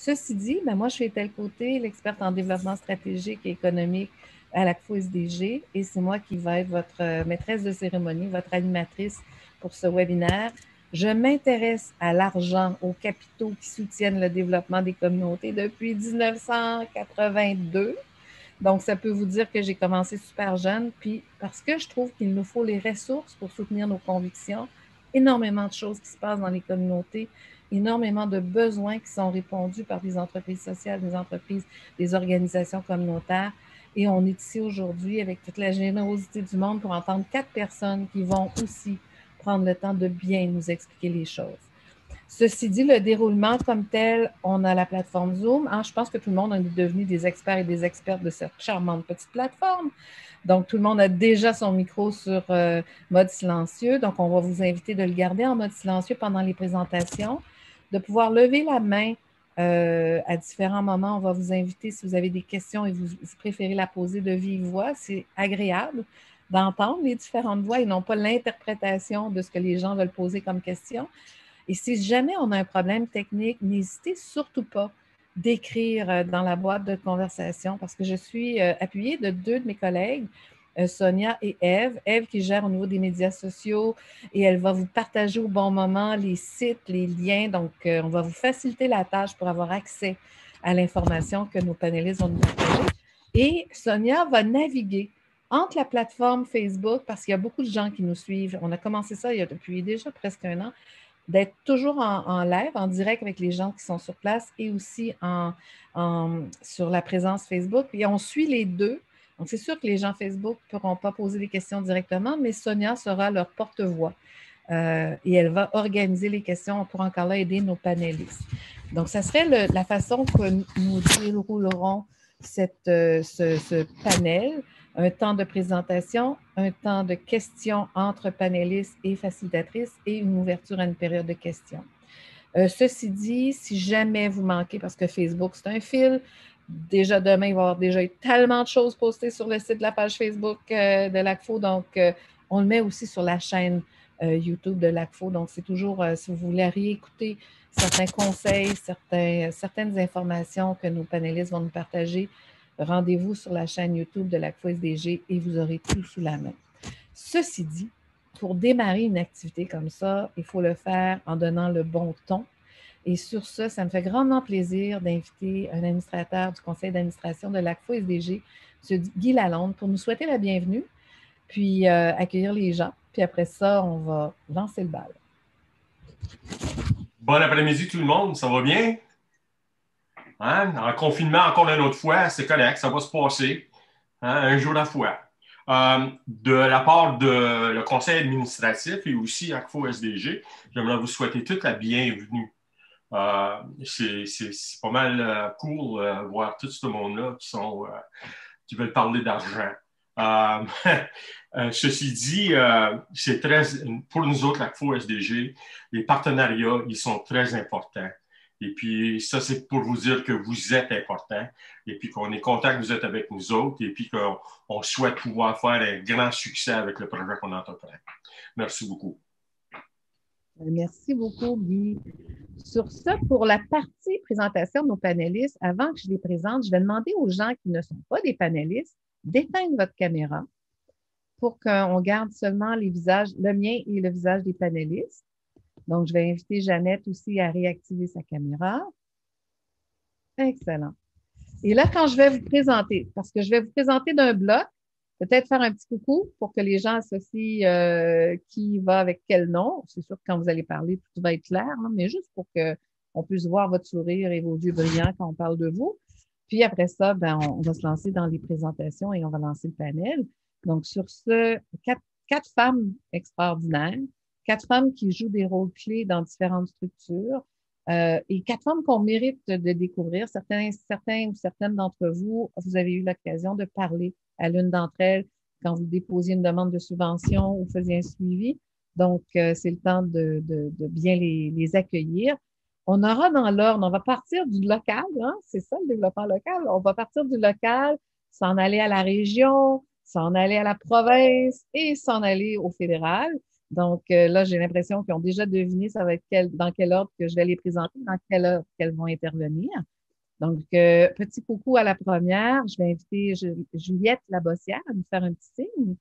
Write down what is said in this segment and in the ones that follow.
Ceci dit, ben moi, je suis tel côté, l'experte en développement stratégique et économique à l'ACFO SDG, et c'est moi qui vais être votre maîtresse de cérémonie, votre animatrice pour ce webinaire. Je m'intéresse à l'argent, aux capitaux qui soutiennent le développement des communautés depuis 1982. Donc, ça peut vous dire que j'ai commencé super jeune, puis parce que je trouve qu'il nous faut les ressources pour soutenir nos convictions, énormément de choses qui se passent dans les communautés, énormément de besoins qui sont répondus par des entreprises sociales, des entreprises, des organisations communautaires. Et on est ici aujourd'hui avec toute la générosité du monde pour entendre 4 personnes qui vont aussi prendre le temps de bien nous expliquer les choses. Ceci dit, le déroulement comme tel, on a la plateforme Zoom. Je pense que tout le monde est devenu des experts et des expertes de cette charmante petite plateforme. Donc, tout le monde a déjà son micro sur mode silencieux. Donc, on va vous inviter de le garder en mode silencieux pendant les présentations, de pouvoir lever la main à différents moments. On va vous inviter, si vous avez des questions et vous préférez la poser de vive voix, c'est agréable d'entendre les différentes voix et non pas l'interprétation de ce que les gens veulent poser comme question. Et si jamais on a un problème technique, n'hésitez surtout pas d'écrire dans la boîte de conversation parce que je suis appuyée de 2 de mes collègues, Sonia et Ève. Ève qui gère au niveau des médias sociaux et elle va vous partager au bon moment les sites, les liens. Donc, on va vous faciliter la tâche pour avoir accès à l'information que nos panélistes vont nous partager. Et Sonia va naviguer entre la plateforme Facebook parce qu'il y a beaucoup de gens qui nous suivent. On a commencé ça depuis déjà presque 1 an d'être toujours en live, en direct avec les gens qui sont sur place et aussi sur la présence Facebook. Et on suit les deux. Donc, c'est sûr que les gens Facebook ne pourront pas poser des questions directement, mais Sonia sera leur porte-voix. Et elle va organiser les questions pour encore là aider nos panélistes. Donc, ça serait la façon que nous déroulerons ce panel. Un temps de présentation, un temps de questions entre panélistes et facilitatrices et une ouverture à une période de questions. Ceci dit, si jamais vous manquez, parce que Facebook, c'est un fil, déjà demain, il va y avoir déjà eu tellement de choses postées sur le site de la page Facebook de l'ACFO, donc on le met aussi sur la chaîne YouTube de l'ACFO, donc c'est toujours, si vous voulez réécouter certains conseils, certaines informations que nos panélistes vont nous partager, rendez-vous sur la chaîne YouTube de l'ACFO SDG et vous aurez tout sous la main. Ceci dit, pour démarrer une activité comme ça, il faut le faire en donnant le bon ton. Et sur ça me fait grandement plaisir d'inviter un administrateur du conseil d'administration de l'ACFO SDG, M. Guy Lalonde, pour nous souhaiter la bienvenue, puis accueillir les gens. Puis après ça, on va lancer le bal. Bon après-midi tout le monde, ça va bien? Hein? En confinement encore une autre fois, c'est correct, ça va se passer, hein? Un jour à la fois. De la part de le conseil administratif et aussi ACFO SDG, j'aimerais vous souhaiter toute la bienvenue. C'est pas mal cool voir tout ce monde-là qui veulent parler d'argent. Ceci dit, c'est pour nous autres, l'ACFO SDG, les partenariats, ils sont très importants. Et puis, ça, c'est pour vous dire que vous êtes important et puis qu'on est content que vous êtes avec nous autres et puis qu'on souhaite pouvoir faire un grand succès avec le projet qu'on entreprend. Merci beaucoup. Merci beaucoup, Guy. Sur ça, pour la partie présentation de nos panélistes, avant que je les présente, je vais demander aux gens qui ne sont pas des panélistes d'éteindre votre caméra pour qu'on garde seulement les visages, le mien et le visage des panélistes. Donc, je vais inviter Jeannette aussi à réactiver sa caméra. Excellent. Et là, quand je vais vous présenter, parce que je vais vous présenter d'un bloc, peut-être faire un petit coucou pour que les gens associent qui va avec quel nom. C'est sûr que quand vous allez parler, tout va être clair, hein, mais juste pour qu'on puisse voir votre sourire et vos yeux brillants quand on parle de vous. Puis après ça, on va se lancer dans les présentations et on va lancer le panel. Donc, sur ce, quatre femmes extraordinaires, 4 femmes qui jouent des rôles clés dans différentes structures et 4 femmes qu'on mérite de découvrir. Certains ou certaines d'entre vous, vous avez eu l'occasion de parler à l'une d'entre elles quand vous déposiez une demande de subvention ou faisiez un suivi. Donc, c'est le temps de bien les accueillir. On aura dans l'ordre, on va partir du local, hein, c'est ça le développement local. On va partir du local, s'en aller à la région, s'en aller à la province et s'en aller au fédéral. Donc, là, j'ai l'impression qu'ils ont déjà deviné ça va être dans quel ordre que je vais les présenter, dans quel ordre qu'elles vont intervenir. Donc, petit coucou à la première. Je vais inviter Juliette Labossière à nous faire un petit signe.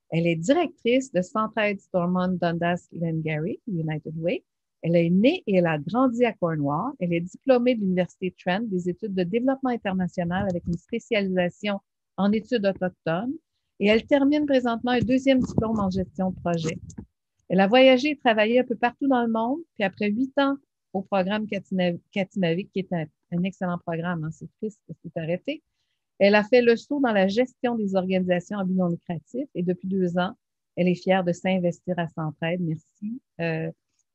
Elle est directrice de Centraide Stormont Dundas Glengarry, United Way. Elle est née et elle a grandi à Cornwall. Elle est diplômée de l'Université Trent des études de développement international avec une spécialisation en études autochtones. Et elle termine présentement un deuxième diplôme en gestion de projet. Elle a voyagé et travaillé un peu partout dans le monde. Puis après 8 ans au programme Katimavik, qui est un excellent programme, hein, c'est triste que c'est arrêté. Elle a fait le saut dans la gestion des organisations à but non lucratif et depuis 2 ans, elle est fière de s'investir à Centraide. Merci,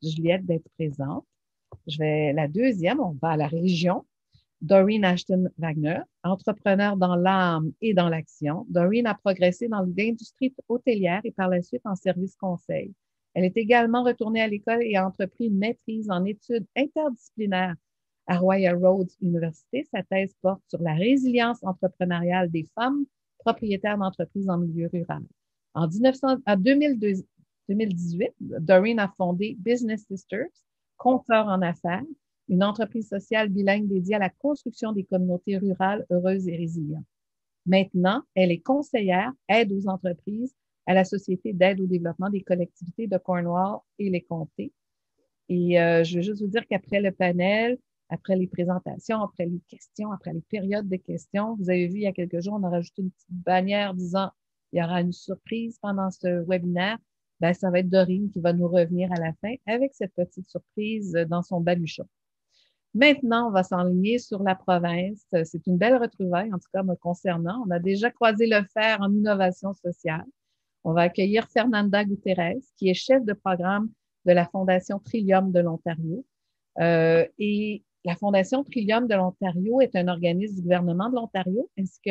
Juliette, d'être présente. La deuxième, on va à la région. Doreen Ashton Wagner, entrepreneur dans l'âme et dans l'action. Doreen a progressé dans l'industrie hôtelière et par la suite en service conseil. Elle est également retournée à l'école et a entrepris une maîtrise en études interdisciplinaires à Royal Roads University. Sa thèse porte sur la résilience entrepreneuriale des femmes propriétaires d'entreprises en milieu rural. En 2018, Doreen a fondé Business Sisters, conteur en affaires, une entreprise sociale bilingue dédiée à la construction des communautés rurales heureuses et résilientes. Maintenant, elle est conseillère, aide aux entreprises à la Société d'aide au développement des collectivités de Cornwall et les comtés. Et je veux juste vous dire qu'après le panel, après les présentations, après les questions, après les périodes de questions, vous avez vu il y a quelques jours, on a rajouté une petite bannière disant il y aura une surprise pendant ce webinaire. Ben, ça va être Doreen qui va nous revenir à la fin avec cette petite surprise dans son baluchon. Maintenant, on va s'enligner sur la province. C'est une belle retrouvaille, en tout cas me concernant. On a déjà croisé le fer en innovation sociale. On va accueillir Fernanda Guterres, qui est chef de programme de la Fondation Trillium de l'Ontario. Et la Fondation Trillium de l'Ontario est un organisme du gouvernement de l'Ontario ainsi que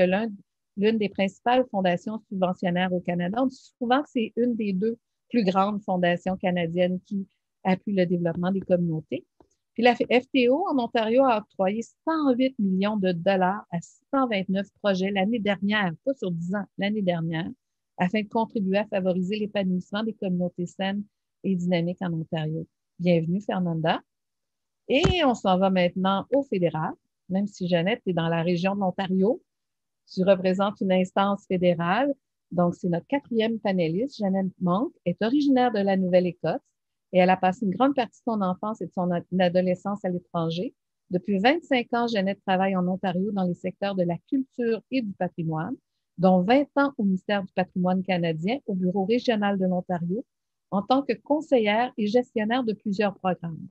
l'une des principales fondations subventionnaires au Canada. On dit souvent que c'est une des 2 plus grandes fondations canadiennes qui appuient le développement des communautés. Puis la FTO en Ontario a octroyé 108 millions de dollars à 629 projets l'année dernière, pas sur 10 ans, l'année dernière, afin de contribuer à favoriser l'épanouissement des communautés saines et dynamiques en Ontario. Bienvenue, Fernanda. Et on s'en va maintenant au fédéral, même si Jeannette est dans la région de l'Ontario. Tu représentes une instance fédérale. Donc, c'est notre 4e panéliste. Jeannette Monk est originaire de la Nouvelle-Écosse et elle a passé une grande partie de son enfance et de son adolescence à l'étranger. Depuis 25 ans, Jeannette travaille en Ontario dans les secteurs de la culture et du patrimoine, dont 20 ans au ministère du patrimoine canadien, au Bureau régional de l'Ontario, en tant que conseillère et gestionnaire de plusieurs programmes.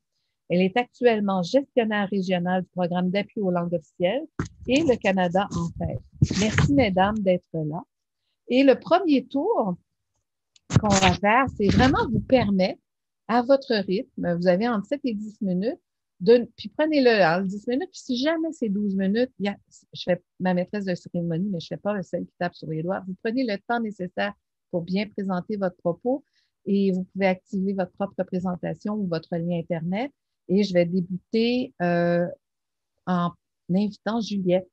Elle est actuellement gestionnaire régionale du programme d'appui aux langues officielles et le Canada en fait. Merci, mesdames, d'être là. Et le premier tour qu'on va faire, c'est vraiment vous permettre, à votre rythme, vous avez entre 7 et 10 minutes, puis prenez-le, 10 minutes, puis si jamais c'est 12 minutes, je fais ma maîtresse de cérémonie, mais je ne fais pas celle qui tape sur les doigts. Vous prenez le temps nécessaire pour bien présenter votre propos et vous pouvez activer votre propre présentation ou votre lien Internet. Et je vais débuter en invitant Juliette.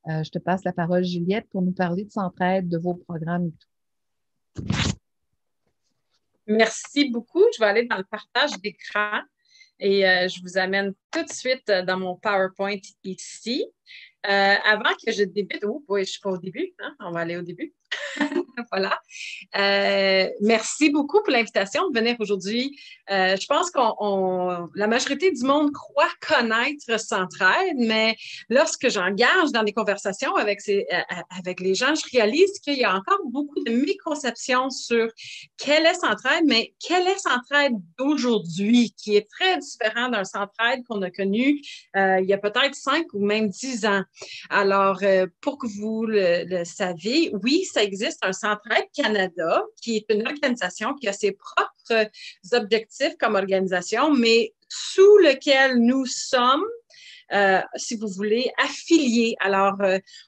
Je te passe la parole, Juliette, pour nous parler de Centraide, de vos programmes et tout. Merci beaucoup. Je vais aller dans le partage d'écran et je vous amène tout de suite dans mon PowerPoint ici. Avant que je débute, je ne suis pas au début, hein? On va aller au début. Voilà. Merci beaucoup pour l'invitation de venir aujourd'hui. Je pense la majorité du monde croit connaître Centraide, mais lorsque j'engage dans des conversations avec les gens, je réalise qu'il y a encore beaucoup de méconceptions sur quelle est Centraide, mais quelle est Centraide d'aujourd'hui, qui est très différent d'un Centraide qu'on a connu il y a peut-être 5 ou même 10 ans. Alors, pour que vous le saviez, oui, ça existe un Centraide Canada, qui est une organisation qui a ses propres objectifs comme organisation, mais sous lequel nous sommes, si vous voulez, affiliés. Alors,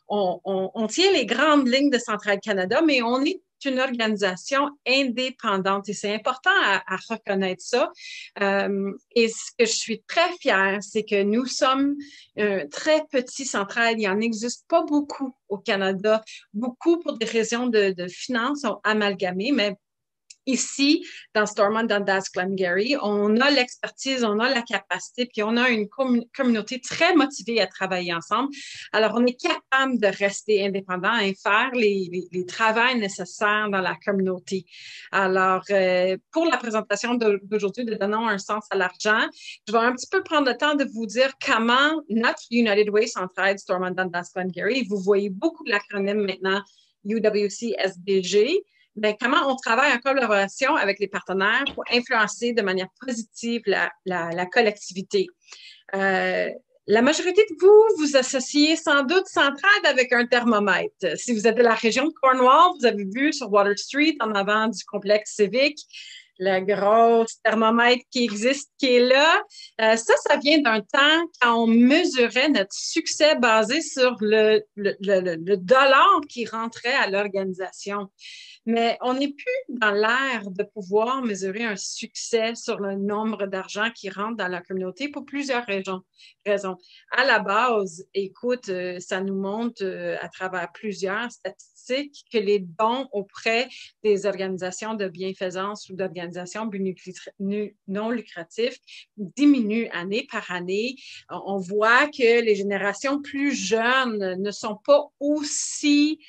on tient les grandes lignes de Centraide Canada, mais on est une organisation indépendante et c'est important à reconnaître ça. Et ce que je suis très fière, c'est que nous sommes un très petit Centraide. Il n'y en existe pas beaucoup au Canada. Beaucoup, pour des raisons de finances, sont amalgamés, mais Ici, dans Stormont Dundas Glengarry, on a l'expertise, on a la capacité, puis on a une communauté très motivée à travailler ensemble. Alors, on est capable de rester indépendant et faire les travaux nécessaires dans la communauté. Alors, pour la présentation d'aujourd'hui de Donnons un sens à l'argent, je vais un petit peu prendre le temps de vous dire comment notre United Way s'entraide Stormont Dundas Glengarry. Vous voyez beaucoup de l'acronyme maintenant UWC SDG. Bien, comment on travaille en collaboration avec les partenaires pour influencer de manière positive la collectivité. La majorité de vous, vous associez sans doute Centraide avec un thermomètre. Si vous êtes de la région de Cornwall, vous avez vu sur Water Street, en avant du complexe civique, le gros thermomètre qui existe, qui est là. Ça vient d'un temps quand on mesurait notre succès basé sur le dollar qui rentrait à l'organisation. Mais on n'est plus dans l'ère de pouvoir mesurer un succès sur le nombre d'argent qui rentre dans la communauté pour plusieurs raisons. À la base, écoute, ça nous montre à travers plusieurs statistiques que les dons auprès des organisations de bienfaisance ou d'organisations non lucratives diminuent année par année. On voit que les générations plus jeunes ne sont pas aussi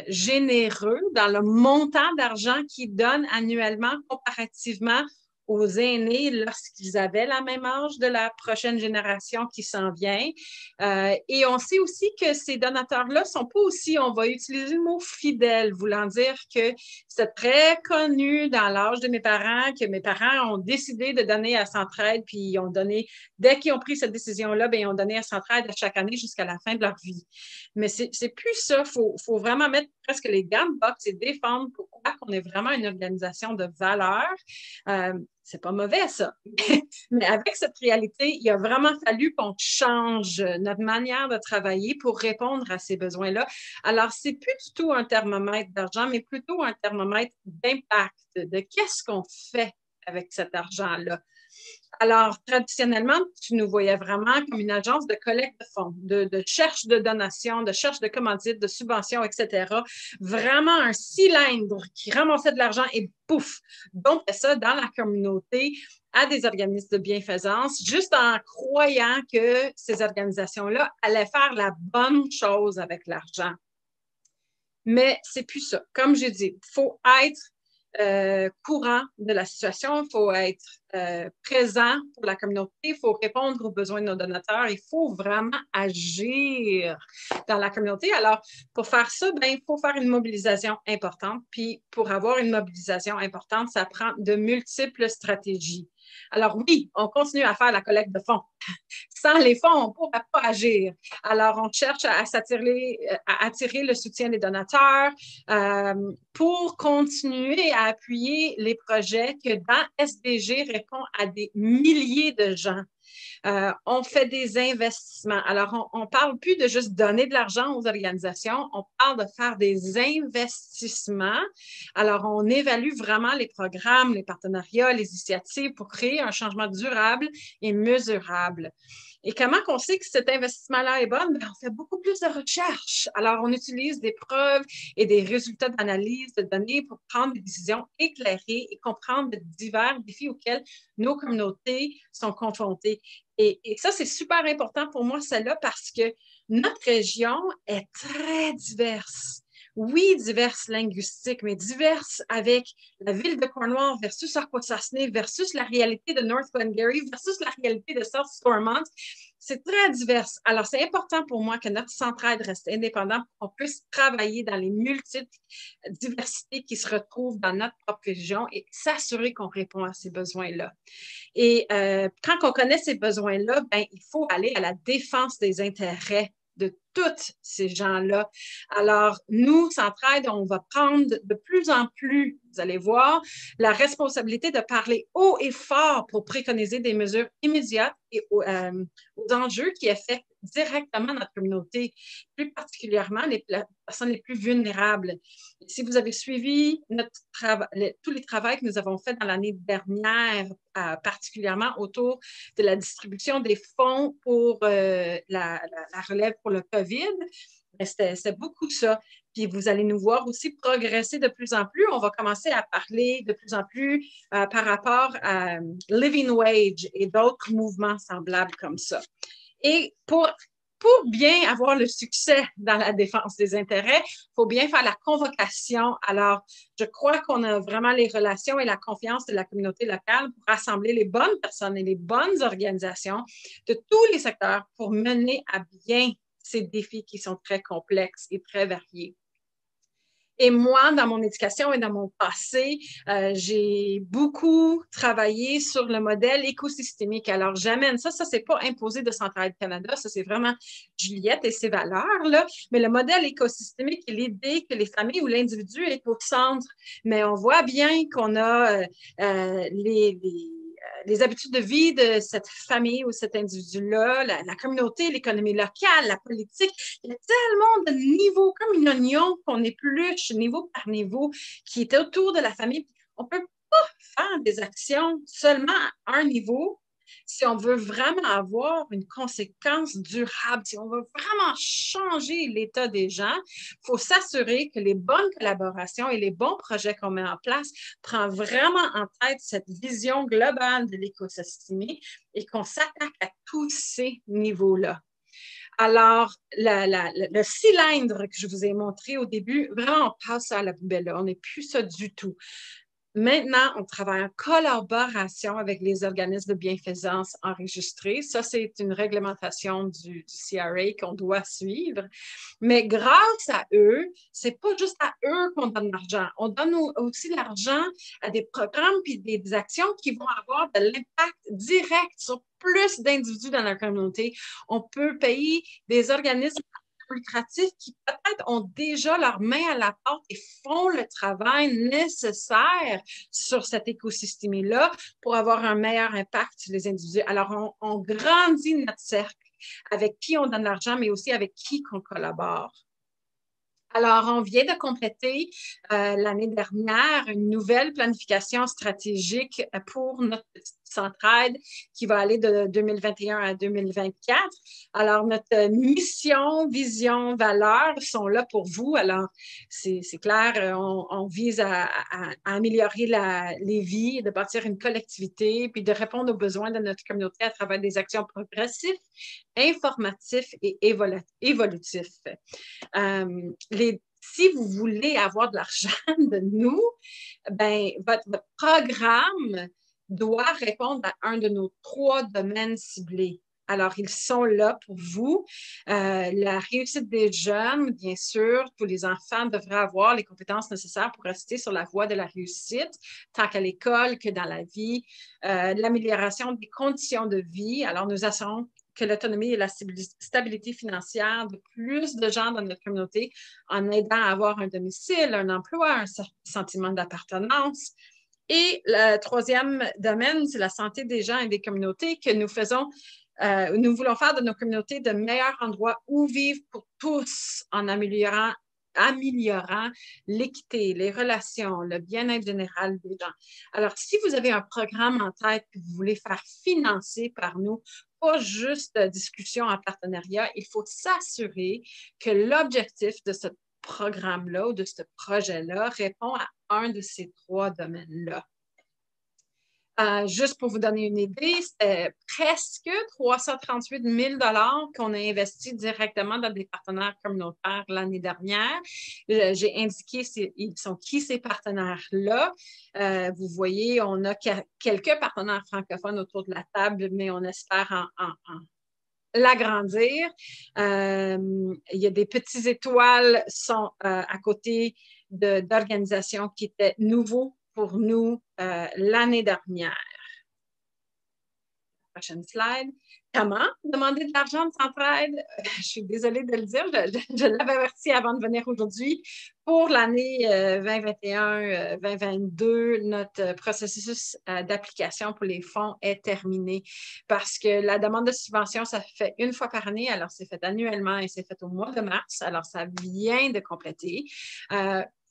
généreux dans le montant d'argent qu'ils donnent annuellement comparativement aux aînés lorsqu'ils avaient la même âge de la prochaine génération qui s'en vient. Et on sait aussi que ces donateurs-là ne sont pas aussi, on va utiliser le mot fidèle, voulant dire que c'est très connu dans l'âge de mes parents, que mes parents ont décidé de donner à Centraide, puis ils ont donné, dès qu'ils ont pris cette décision-là, bien, ils ont donné à Centraide à chaque année jusqu'à la fin de leur vie. Mais c'est plus ça. Faut vraiment mettre presque les gants de boxe et défendre pourquoi qu'on est vraiment une organisation de valeur. C'est pas mauvais, ça. Mais avec cette réalité, il a vraiment fallu qu'on change notre manière de travailler pour répondre à ces besoins-là. Alors, c'est plus du tout un thermomètre d'argent, mais plutôt un thermomètre d'impact, de qu'est-ce qu'on fait avec cet argent-là. Alors, traditionnellement, tu nous voyais vraiment comme une agence de collecte de fonds, de cherche de donations, de cherche de commandites, de subventions, etc. Vraiment un cylindre qui ramassait de l'argent et pouf, donc ça dans la communauté à des organismes de bienfaisance, juste en croyant que ces organisations-là allaient faire la bonne chose avec l'argent. Mais c'est plus ça. Comme j'ai dit, il faut être courant de la situation, il faut être présent pour la communauté, il faut répondre aux besoins de nos donateurs, il faut vraiment agir dans la communauté. Alors, pour faire ça, bien, il faut faire une mobilisation importante. Puis, pour avoir une mobilisation importante, ça prend de multiples stratégies. Alors oui, on continue à faire la collecte de fonds. Sans les fonds, on ne pourra pas agir. Alors, on cherche à attirer le soutien des donateurs pour continuer à appuyer les projets que dans SDG répond à des milliers de gens. On fait des investissements. Alors, on ne parle plus de juste donner de l'argent aux organisations, on parle de faire des investissements. Alors, on évalue vraiment les programmes, les partenariats, les initiatives pour créer un changement durable et mesurable. Et comment on sait que cet investissement-là est bon? Bien, on fait beaucoup plus de recherches. Alors, on utilise des preuves et des résultats d'analyse de données pour prendre des décisions éclairées et comprendre les divers défis auxquels nos communautés sont confrontées. Et ça, c'est super important pour moi, celle-là, parce que notre région est très diverse. Oui, diverse linguistique, mais diverse avec la ville de Cornwall versus Akwesasne versus la réalité de North Glengarry versus la réalité de South Stormont. C'est très divers. Alors, c'est important pour moi que notre centraide reste indépendant pour qu'on puisse travailler dans les multiples diversités qui se retrouvent dans notre propre région et s'assurer qu'on répond à ces besoins-là. Et quand on connaît ces besoins-là, ben, il faut aller à la défense des intérêts de tous ces gens-là. Alors, nous, Centraide, on va prendre de plus en plus, vous allez voir, la responsabilité de parler haut et fort pour préconiser des mesures immédiates et aux enjeux qui affectent directement notre communauté, plus particulièrement les personnes les plus vulnérables. Et si vous avez suivi tous les travaux que nous avons faits dans l'année dernière, particulièrement autour de la distribution des fonds pour la relève pour le COVID, C'est beaucoup ça. Puis vous allez nous voir aussi progresser de plus en plus. On va commencer à parler de plus en plus par rapport à Living Wage et d'autres mouvements semblables comme ça. Et pour bien avoir le succès dans la défense des intérêts, il faut bien faire la convocation. Alors, je crois qu'on a vraiment les relations et la confiance de la communauté locale pour rassembler les bonnes personnes et les bonnes organisations de tous les secteurs pour mener à bien ces défis qui sont très complexes et très variés. Et moi, dans mon éducation et dans mon passé, j'ai beaucoup travaillé sur le modèle écosystémique. Alors, j'amène ça c'est pas imposé de Centraide Canada, ça c'est vraiment Juliette et ses valeurs-là. Mais le modèle écosystémique est l'idée que les familles ou l'individu est au centre. Mais on voit bien qu'on a les habitudes de vie de cette famille ou cet individu-là, la communauté, l'économie locale, la politique. Il y a tellement de niveaux, comme une oignon qu'on épluche niveau par niveau, qui est autour de la famille. On ne peut pas faire des actions seulement à un niveau si on veut vraiment avoir une conséquence durable, si on veut vraiment changer l'état des gens. Il faut s'assurer que les bonnes collaborations et les bons projets qu'on met en place prennent vraiment en tête cette vision globale de l'écosystème et qu'on s'attaque à tous ces niveaux-là. Alors, le cylindre que je vous ai montré au début, vraiment, on passe ça à la poubelle. On n'est plus ça du tout. Maintenant, on travaille en collaboration avec les organismes de bienfaisance enregistrés. Ça, c'est une réglementation du CRA qu'on doit suivre. Mais grâce à eux, c'est pas juste à eux qu'on donne l'argent. On donne aussi l'argent à des programmes puis des actions qui vont avoir de l'impact direct sur plus d'individus dans la communauté. On peut payer des organismes lucratifs qui peut-être ont déjà leurs mains à la porte et font le travail nécessaire sur cet écosystème-là pour avoir un meilleur impact sur les individus. Alors, on grandit notre cercle avec qui on donne l'argent, mais aussi avec qui qu'on collabore. Alors, on vient de compléter l'année dernière une nouvelle planification stratégique pour notre Centraide qui va aller de 2021 à 2024. Alors, notre mission, vision, valeurs sont là pour vous. Alors, c'est clair, on vise à améliorer les vies, de bâtir une collectivité, puis de répondre aux besoins de notre communauté à travers des actions progressives, informatives et évolutives. Si vous voulez avoir de l'argent de nous, ben, votre programme doit répondre à un de nos 3 domaines ciblés. Alors, ils sont là pour vous. La réussite des jeunes, bien sûr, tous les enfants devraient avoir les compétences nécessaires pour rester sur la voie de la réussite, tant qu'à l'école que dans la vie. L'amélioration des conditions de vie. Alors, nous assurons que l'autonomie et la stabilité financière de plus de gens dans notre communauté en aidant à avoir un domicile, un emploi, un sentiment d'appartenance. Et le 3e domaine, c'est la santé des gens et des communautés que nous voulons faire de nos communautés de meilleurs endroits où vivre pour tous en améliorant l'équité, les relations, le bien-être général des gens. Alors, si vous avez un programme en tête que vous voulez faire financer par nous, pas juste discussion en partenariat, il faut s'assurer que l'objectif de ce programme-là ou de ce projet-là répond à un de ces 3 domaines-là. Juste pour vous donner une idée, c'était presque 338 000 $ qu'on a investi directement dans des partenaires communautaires l'année dernière. J'ai indiqué ils sont qui ces partenaires-là. Vous voyez, on a quelques partenaires francophones autour de la table, mais on espère l'agrandir. Il y a des petites étoiles sont à côté d'organisations qui étaient nouveaux pour nous l'année dernière. Prochaine slide. Comment demander de l'argent de Centraide? Je suis désolée de le dire, je l'avais averti avant de venir aujourd'hui. Pour l'année 2021-2022, notre processus d'application pour les fonds est terminé parce que la demande de subvention, ça fait une fois par année, alors c'est fait annuellement et c'est fait au mois de mars, alors ça vient de compléter.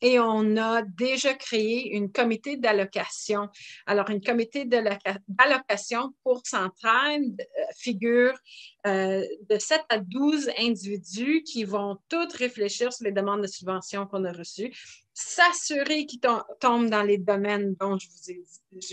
Et on a déjà créé un comité d'allocation. Alors, un comité d'allocation pour Centraide figure de 7 à 12 individus qui vont tous réfléchir sur les demandes de subventions qu'on a reçues, s'assurer qu'ils tombent dans les domaines dont je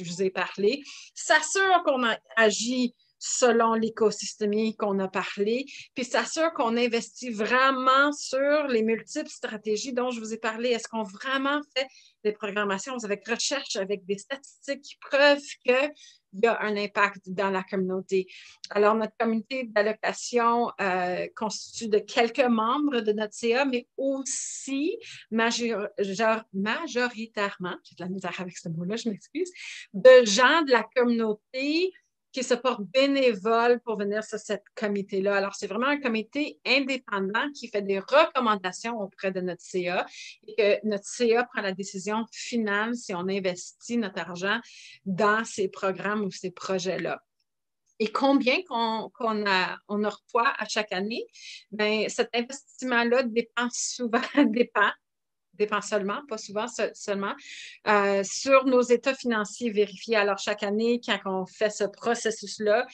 vous ai parlé, s'assurer qu'on agit selon l'écosystémie qu'on a parlé, puis s'assure qu'on investit vraiment sur les multiples stratégies dont je vous ai parlé. Est-ce qu'on vraiment fait des programmations avec recherche, avec des statistiques qui prouvent qu'il y a un impact dans la communauté? Alors, notre comité d'allocation constitue de quelques membres de notre CA, mais aussi majoritairement, j'ai de la misère avec ce mot-là, je m'excuse, de gens de la communauté qui se portent bénévoles pour venir sur ce comité-là. Alors, c'est vraiment un comité indépendant qui fait des recommandations auprès de notre CA et que notre CA prend la décision finale si on investit notre argent dans ces programmes ou ces projets-là. Et combien on reçoit à chaque année? Bien, cet investissement-là dépend seulement, pas souvent seulement, sur nos états financiers vérifiés. Alors, chaque année, quand on fait ce processus-là,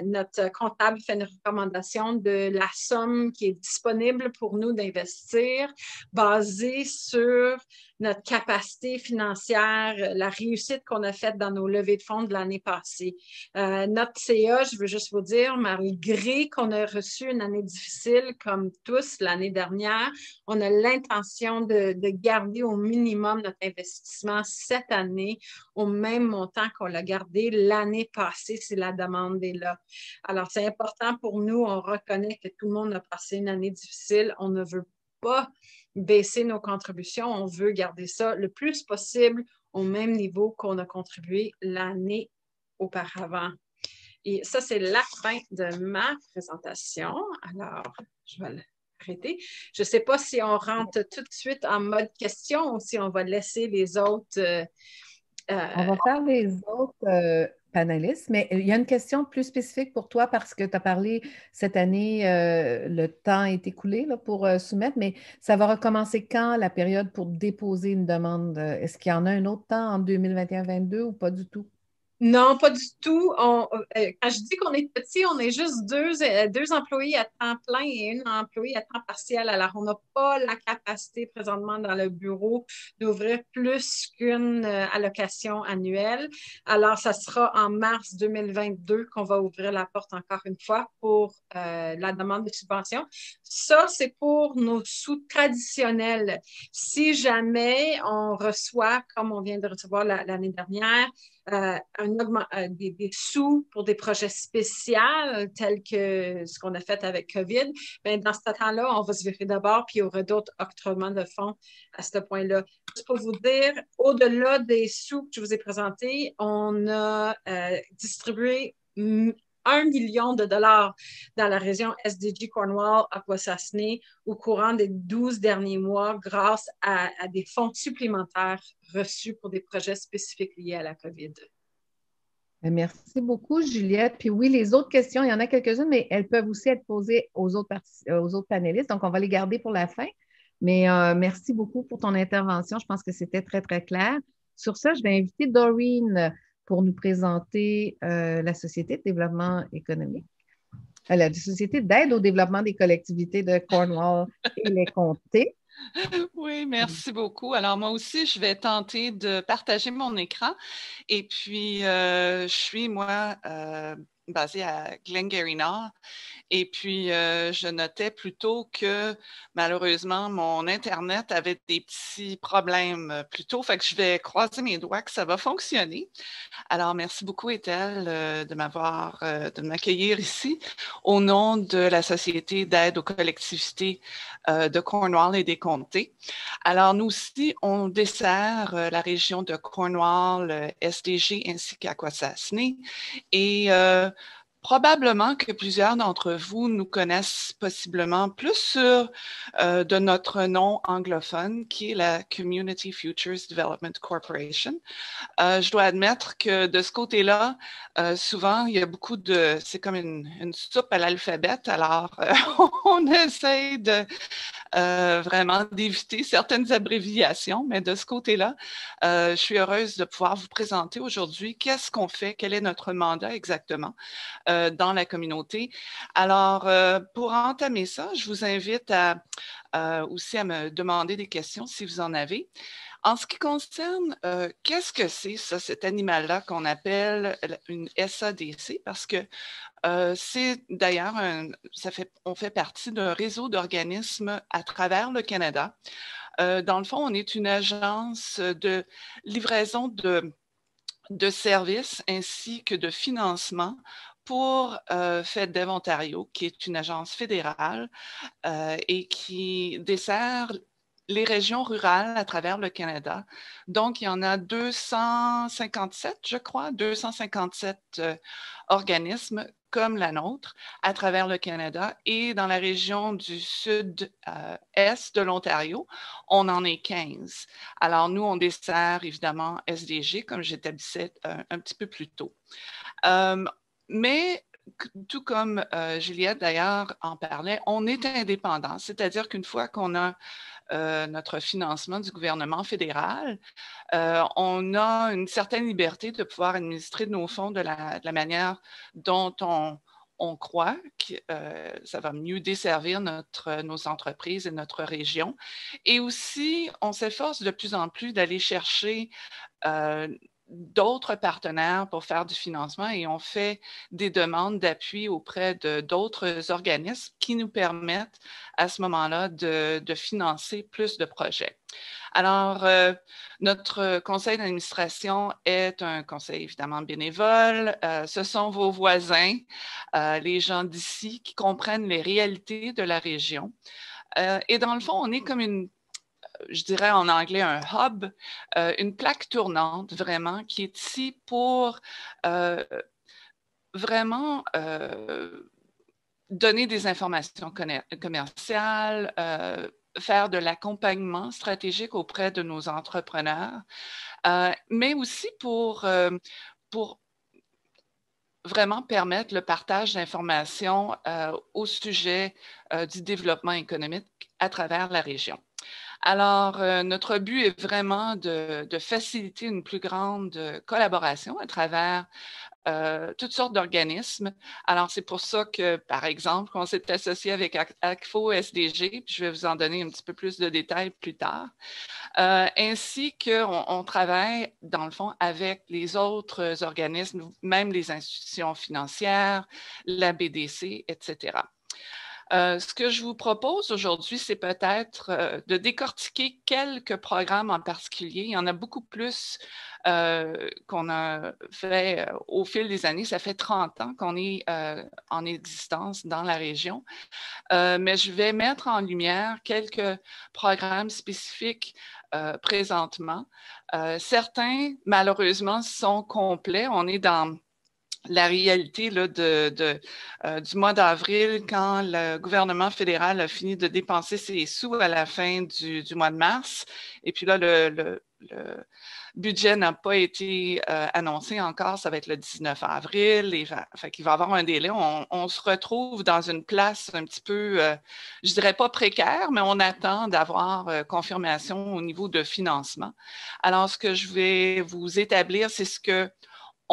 notre comptable fait une recommandation de la somme qui est disponible pour nous d'investir, basée sur notre capacité financière, la réussite qu'on a faite dans nos levées de fonds de l'année passée. Notre CA, je veux juste vous dire, malgré qu'on a reçu une année difficile comme tous l'année dernière, on a l'intention de garder au minimum notre investissement cette année au même montant qu'on l'a gardé l'année passée si la demande est là. Alors, c'est important pour nous. On reconnaît que tout le monde a passé une année difficile. On ne veut pas baisser nos contributions. On veut garder ça le plus possible au même niveau qu'on a contribué l'année auparavant. Et ça, c'est la fin de ma présentation. Alors, je vais arrêter. Je ne sais pas si on rentre tout de suite en mode question ou si on va laisser les autres. On va faire les autres panélistes, mais il y a une question plus spécifique pour toi parce que tu as parlé cette année, le temps est écoulé là, pour soumettre, mais ça va recommencer quand la période pour déposer une demande? Est-ce qu'il y en a un autre temps en 2021-22 ou pas du tout? Non, pas du tout. Quand je dis qu'on est petit, on est juste deux employés à temps plein et une employée à temps partiel. Alors, on n'a pas la capacité présentement dans le bureau d'ouvrir plus qu'une allocation annuelle. Alors, ça sera en mars 2022 qu'on va ouvrir la porte encore une fois pour la demande de subvention. Ça, c'est pour nos sous traditionnels. Si jamais on reçoit, comme on vient de recevoir l'année dernière, des sous pour des projets spéciaux tels que ce qu'on a fait avec COVID, bien, dans ce temps-là, on va se vérifier d'abord, puis il y aura d'autres octroiements de fonds à ce point-là. Juste pour vous dire, au-delà des sous que je vous ai présentés, on a distribué 1 million de dollars dans la région SDG Cornwall, Akwesasne au courant des 12 derniers mois grâce à des fonds supplémentaires reçus pour des projets spécifiques liés à la COVID. Merci beaucoup, Juliette. Puis oui, les autres questions, il y en a quelques-unes, mais elles peuvent aussi être posées aux autres panélistes. Donc, on va les garder pour la fin. Mais merci beaucoup pour ton intervention. Je pense que c'était très, très clair. Sur ça, je vais inviter Doreen pour nous présenter la Société de développement économique, la Société d'aide au développement des collectivités de Cornwall et les comtés. Oui, merci beaucoup. Alors, moi aussi, je vais tenter de partager mon écran. Et puis, je suis, moi, basée à Glengarry Nord. Et puis, je notais plutôt que malheureusement, mon Internet avait des petits problèmes plus tôt. Fait que je vais croiser mes doigts que ça va fonctionner. Alors, merci beaucoup, Ethel, de m'accueillir ici au nom de la Société d'aide aux collectivités de Cornwall et des comtés. Alors, nous aussi, on dessert la région de Cornwall, SDG ainsi qu'Akwesasne. Et probablement que plusieurs d'entre vous nous connaissent possiblement plus sur de notre nom anglophone, qui est la Community Futures Development Corporation. Je dois admettre que de ce côté-là, souvent, il y a beaucoup c'est comme une soupe à l'alphabet. Alors, on essaie de vraiment d'éviter certaines abréviations, mais de ce côté-là, je suis heureuse de pouvoir vous présenter aujourd'hui qu'est-ce qu'on fait, quel est notre mandat exactement dans la communauté. Alors, pour entamer ça, je vous invite aussi à me demander des questions si vous en avez. En ce qui concerne, qu'est-ce que c'est ça, cet animal-là qu'on appelle une SADC? Parce que c'est d'ailleurs, on fait partie d'un réseau d'organismes à travers le Canada. Dans le fond, on est une agence de livraison de services ainsi que de financement pour FedDev Ontario, qui est une agence fédérale et qui dessert les régions rurales à travers le Canada. Donc, il y en a 257, je crois, 257 organismes comme la nôtre à travers le Canada. Et dans la région du sud-est de l'Ontario, on en est 15. Alors, nous, on dessert évidemment SDG, comme j'établissais un petit peu plus tôt. Mais tout comme Juliette d'ailleurs en parlait, on est indépendant, c'est-à-dire qu'une fois qu'on a notre financement du gouvernement fédéral, on a une certaine liberté de pouvoir administrer nos fonds de la manière dont on croit que ça va mieux desservir nos entreprises et notre région. Et aussi, on s'efforce de plus en plus d'aller chercher d'autres partenaires pour faire du financement et on fait des demandes d'appui auprès d'autres organismes qui nous permettent à ce moment-là de financer plus de projets. Alors, notre conseil d'administration est un conseil évidemment bénévole. Ce sont vos voisins, les gens d'ici qui comprennent les réalités de la région. Et dans le fond, on est comme je dirais en anglais un hub, une plaque tournante vraiment qui est ici pour vraiment donner des informations commerciales, faire de l'accompagnement stratégique auprès de nos entrepreneurs, mais aussi pour vraiment permettre le partage d'informations au sujet du développement économique à travers la région. Alors, notre but est vraiment de faciliter une plus grande collaboration à travers toutes sortes d'organismes. Alors, c'est pour ça que, par exemple, on s'est associé avec ACFO SDG, puis je vais vous en donner un petit peu plus de détails plus tard, ainsi qu'on travaille, dans le fond, avec les autres organismes, même les institutions financières, la BDC, etc. Ce que je vous propose aujourd'hui, c'est peut-être de décortiquer quelques programmes en particulier. Il y en a beaucoup plus qu'on a fait au fil des années. Ça fait 30 ans qu'on est en existence dans la région. Mais je vais mettre en lumière quelques programmes spécifiques présentement. Certains, malheureusement, sont complets. On est dans la réalité là, du mois d'avril, quand le gouvernement fédéral a fini de dépenser ses sous à la fin du mois de mars. Et puis là, le budget n'a pas été annoncé encore. Ça va être le 19 avril. Fait qu'il va y avoir un délai. On se retrouve dans une place un petit peu, je dirais pas précaire, mais on attend d'avoir confirmation au niveau de financement. Alors, ce que je vais vous établir, c'est ce que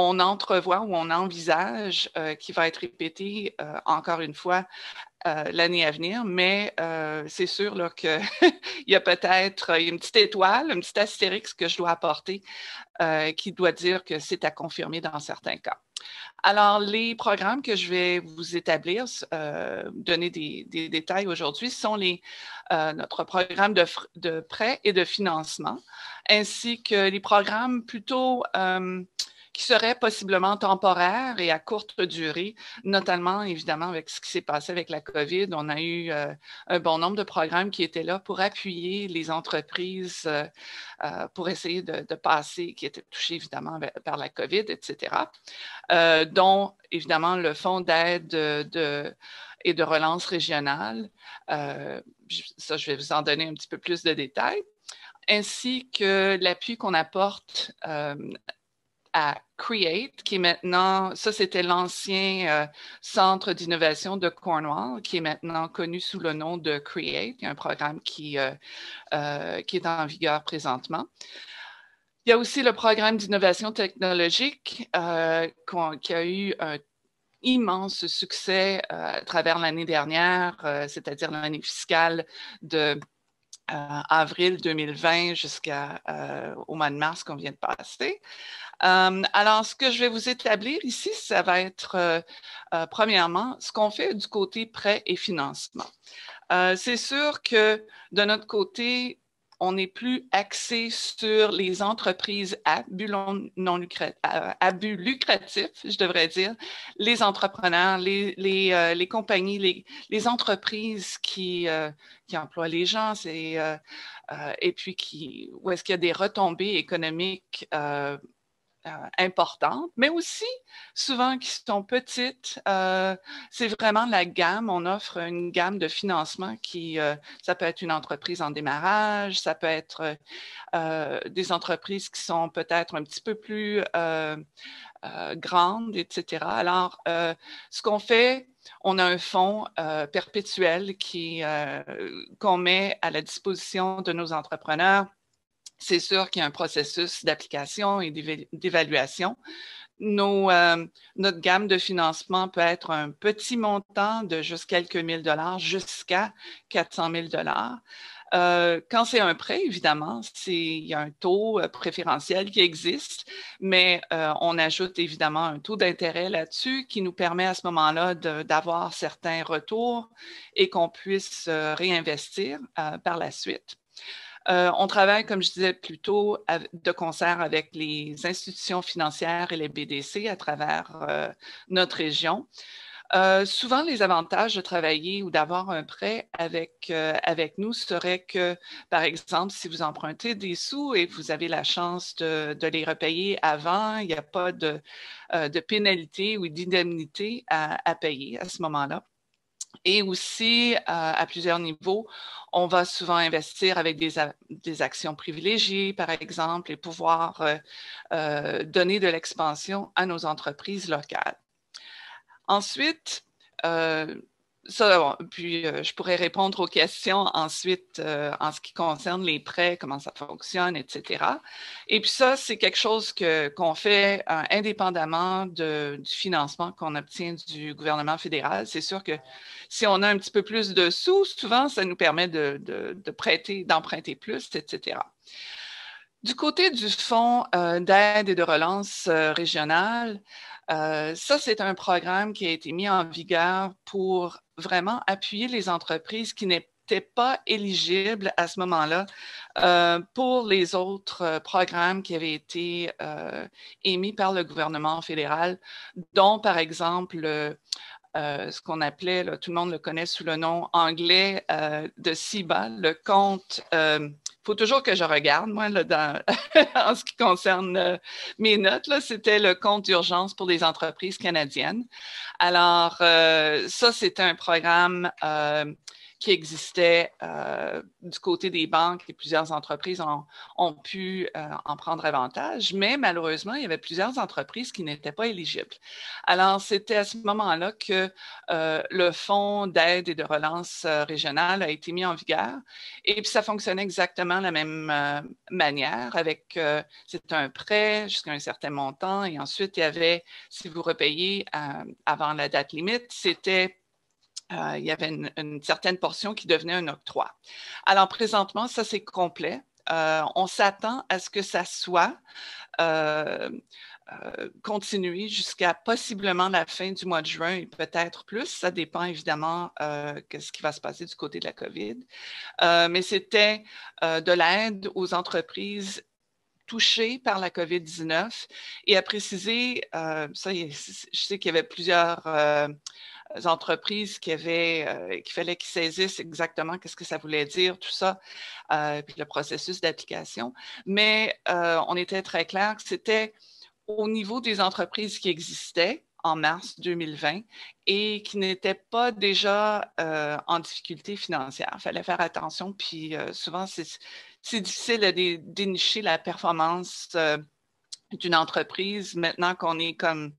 on entrevoit ou on envisage qui va être répété encore une fois l'année à venir, mais c'est sûr qu'il y a peut-être une petite étoile, un petit astérix que je dois apporter qui doit dire que c'est à confirmer dans certains cas. Alors, les programmes que je vais vous établir, donner des détails aujourd'hui, sont notre programme de prêt et de financement, ainsi que les programmes plutôt qui seraient possiblement temporaires et à courte durée, notamment, évidemment, avec ce qui s'est passé avec la COVID. On a eu un bon nombre de programmes qui étaient là pour appuyer les entreprises pour essayer de passer, qui étaient touchées, évidemment, par la COVID, etc., dont, évidemment, le Fonds d'aide et de relance régionale. Ça, je vais vous en donner un petit peu plus de détails, ainsi que l'appui qu'on apporte à Create, qui est maintenant, ça c'était l'ancien centre d'innovation de Cornwall, qui est maintenant connu sous le nom de Create. Il y a un programme qui est en vigueur présentement. Il y a aussi le programme d'innovation technologique qui a eu un immense succès à travers l'année dernière, c'est-à-dire l'année fiscale de avril 2020 jusqu'au mois de mars qu'on vient de passer. Alors, ce que je vais vous établir ici, ça va être, premièrement, ce qu'on fait du côté prêt et financement. C'est sûr que de notre côté, on n'est plus axé sur les entreprises à but lucratif, je devrais dire, les entrepreneurs, les compagnies, les entreprises qui emploient les gens, et puis où est-ce qu'il y a des retombées économiques importantes, mais aussi souvent qui sont petites. C'est vraiment la gamme. On offre une gamme de financement ça peut être une entreprise en démarrage, ça peut être des entreprises qui sont peut-être un petit peu plus grandes, etc. Alors, ce qu'on fait, on a un fonds perpétuel qu'on met à la disposition de nos entrepreneurs. C'est sûr qu'il y a un processus d'application et d'évaluation. Notre gamme de financement peut être un petit montant de juste quelques mille dollars jusqu'à 400 000 dollars. Quand c'est un prêt, évidemment, il y a un taux préférentiel qui existe, mais on ajoute évidemment un taux d'intérêt là-dessus qui nous permet à ce moment-là d'avoir certains retours et qu'on puisse réinvestir par la suite. On travaille, comme je disais plus tôt, de concert avec les institutions financières et les BDC à travers notre région. Souvent, les avantages de travailler ou d'avoir un prêt avec nous seraient que, par exemple, si vous empruntez des sous et vous avez la chance de les repayer avant, il n'y a pas de pénalité ou d'indemnité à payer à ce moment-là. Et aussi, à plusieurs niveaux, on va souvent investir avec des actions privilégiées, par exemple, et pouvoir donner de l'expansion à nos entreprises locales. Ensuite, je pourrais répondre aux questions ensuite en ce qui concerne les prêts, comment ça fonctionne, etc. Et puis ça, c'est quelque chose qu'on fait indépendamment du financement qu'on obtient du gouvernement fédéral. C'est sûr que si on a un petit peu plus de sous, souvent, ça nous permet d'emprunter plus, etc. Du côté du Fonds d'aide et de relance régionale, ça, c'est un programme qui a été mis en vigueur pour vraiment appuyer les entreprises qui n'étaient pas éligibles à ce moment-là pour les autres programmes qui avaient été émis par le gouvernement fédéral, dont, par exemple, ce qu'on appelait, là, tout le monde le connaît sous le nom anglais de CIBA, le compte... Il faut toujours que je regarde, moi, là, en ce qui concerne mes notes, c'était le compte d'urgence pour les entreprises canadiennes. Alors, ça, c'était un programme qui existait du côté des banques et plusieurs entreprises ont pu en prendre avantage, mais malheureusement, il y avait plusieurs entreprises qui n'étaient pas éligibles. Alors, c'était à ce moment-là que le Fonds d'aide et de relance régionale a été mis en vigueur et puis ça fonctionnait exactement de la même manière avec, c'était un prêt jusqu'à un certain montant et ensuite, il y avait, si vous repayez avant la date limite, il y avait une certaine portion qui devenait un octroi. Alors, présentement, ça, c'est complet. On s'attend à ce que ça soit continué jusqu'à possiblement la fin du mois de juin et peut-être plus. Ça dépend évidemment de ce qui va se passer du côté de la COVID. Mais c'était de l'aide aux entreprises touchées par la COVID-19 et à préciser, ça, je sais qu'il y avait plusieurs entreprises qu'il fallait qu'ils saisissent exactement qu'est-ce que ça voulait dire, tout ça, puis le processus d'application. Mais on était très clair que c'était au niveau des entreprises qui existaient en mars 2020 et qui n'étaient pas déjà en difficulté financière. Il fallait faire attention, puis souvent, c'est difficile de dénicher la performance d'une entreprise maintenant qu'on est comme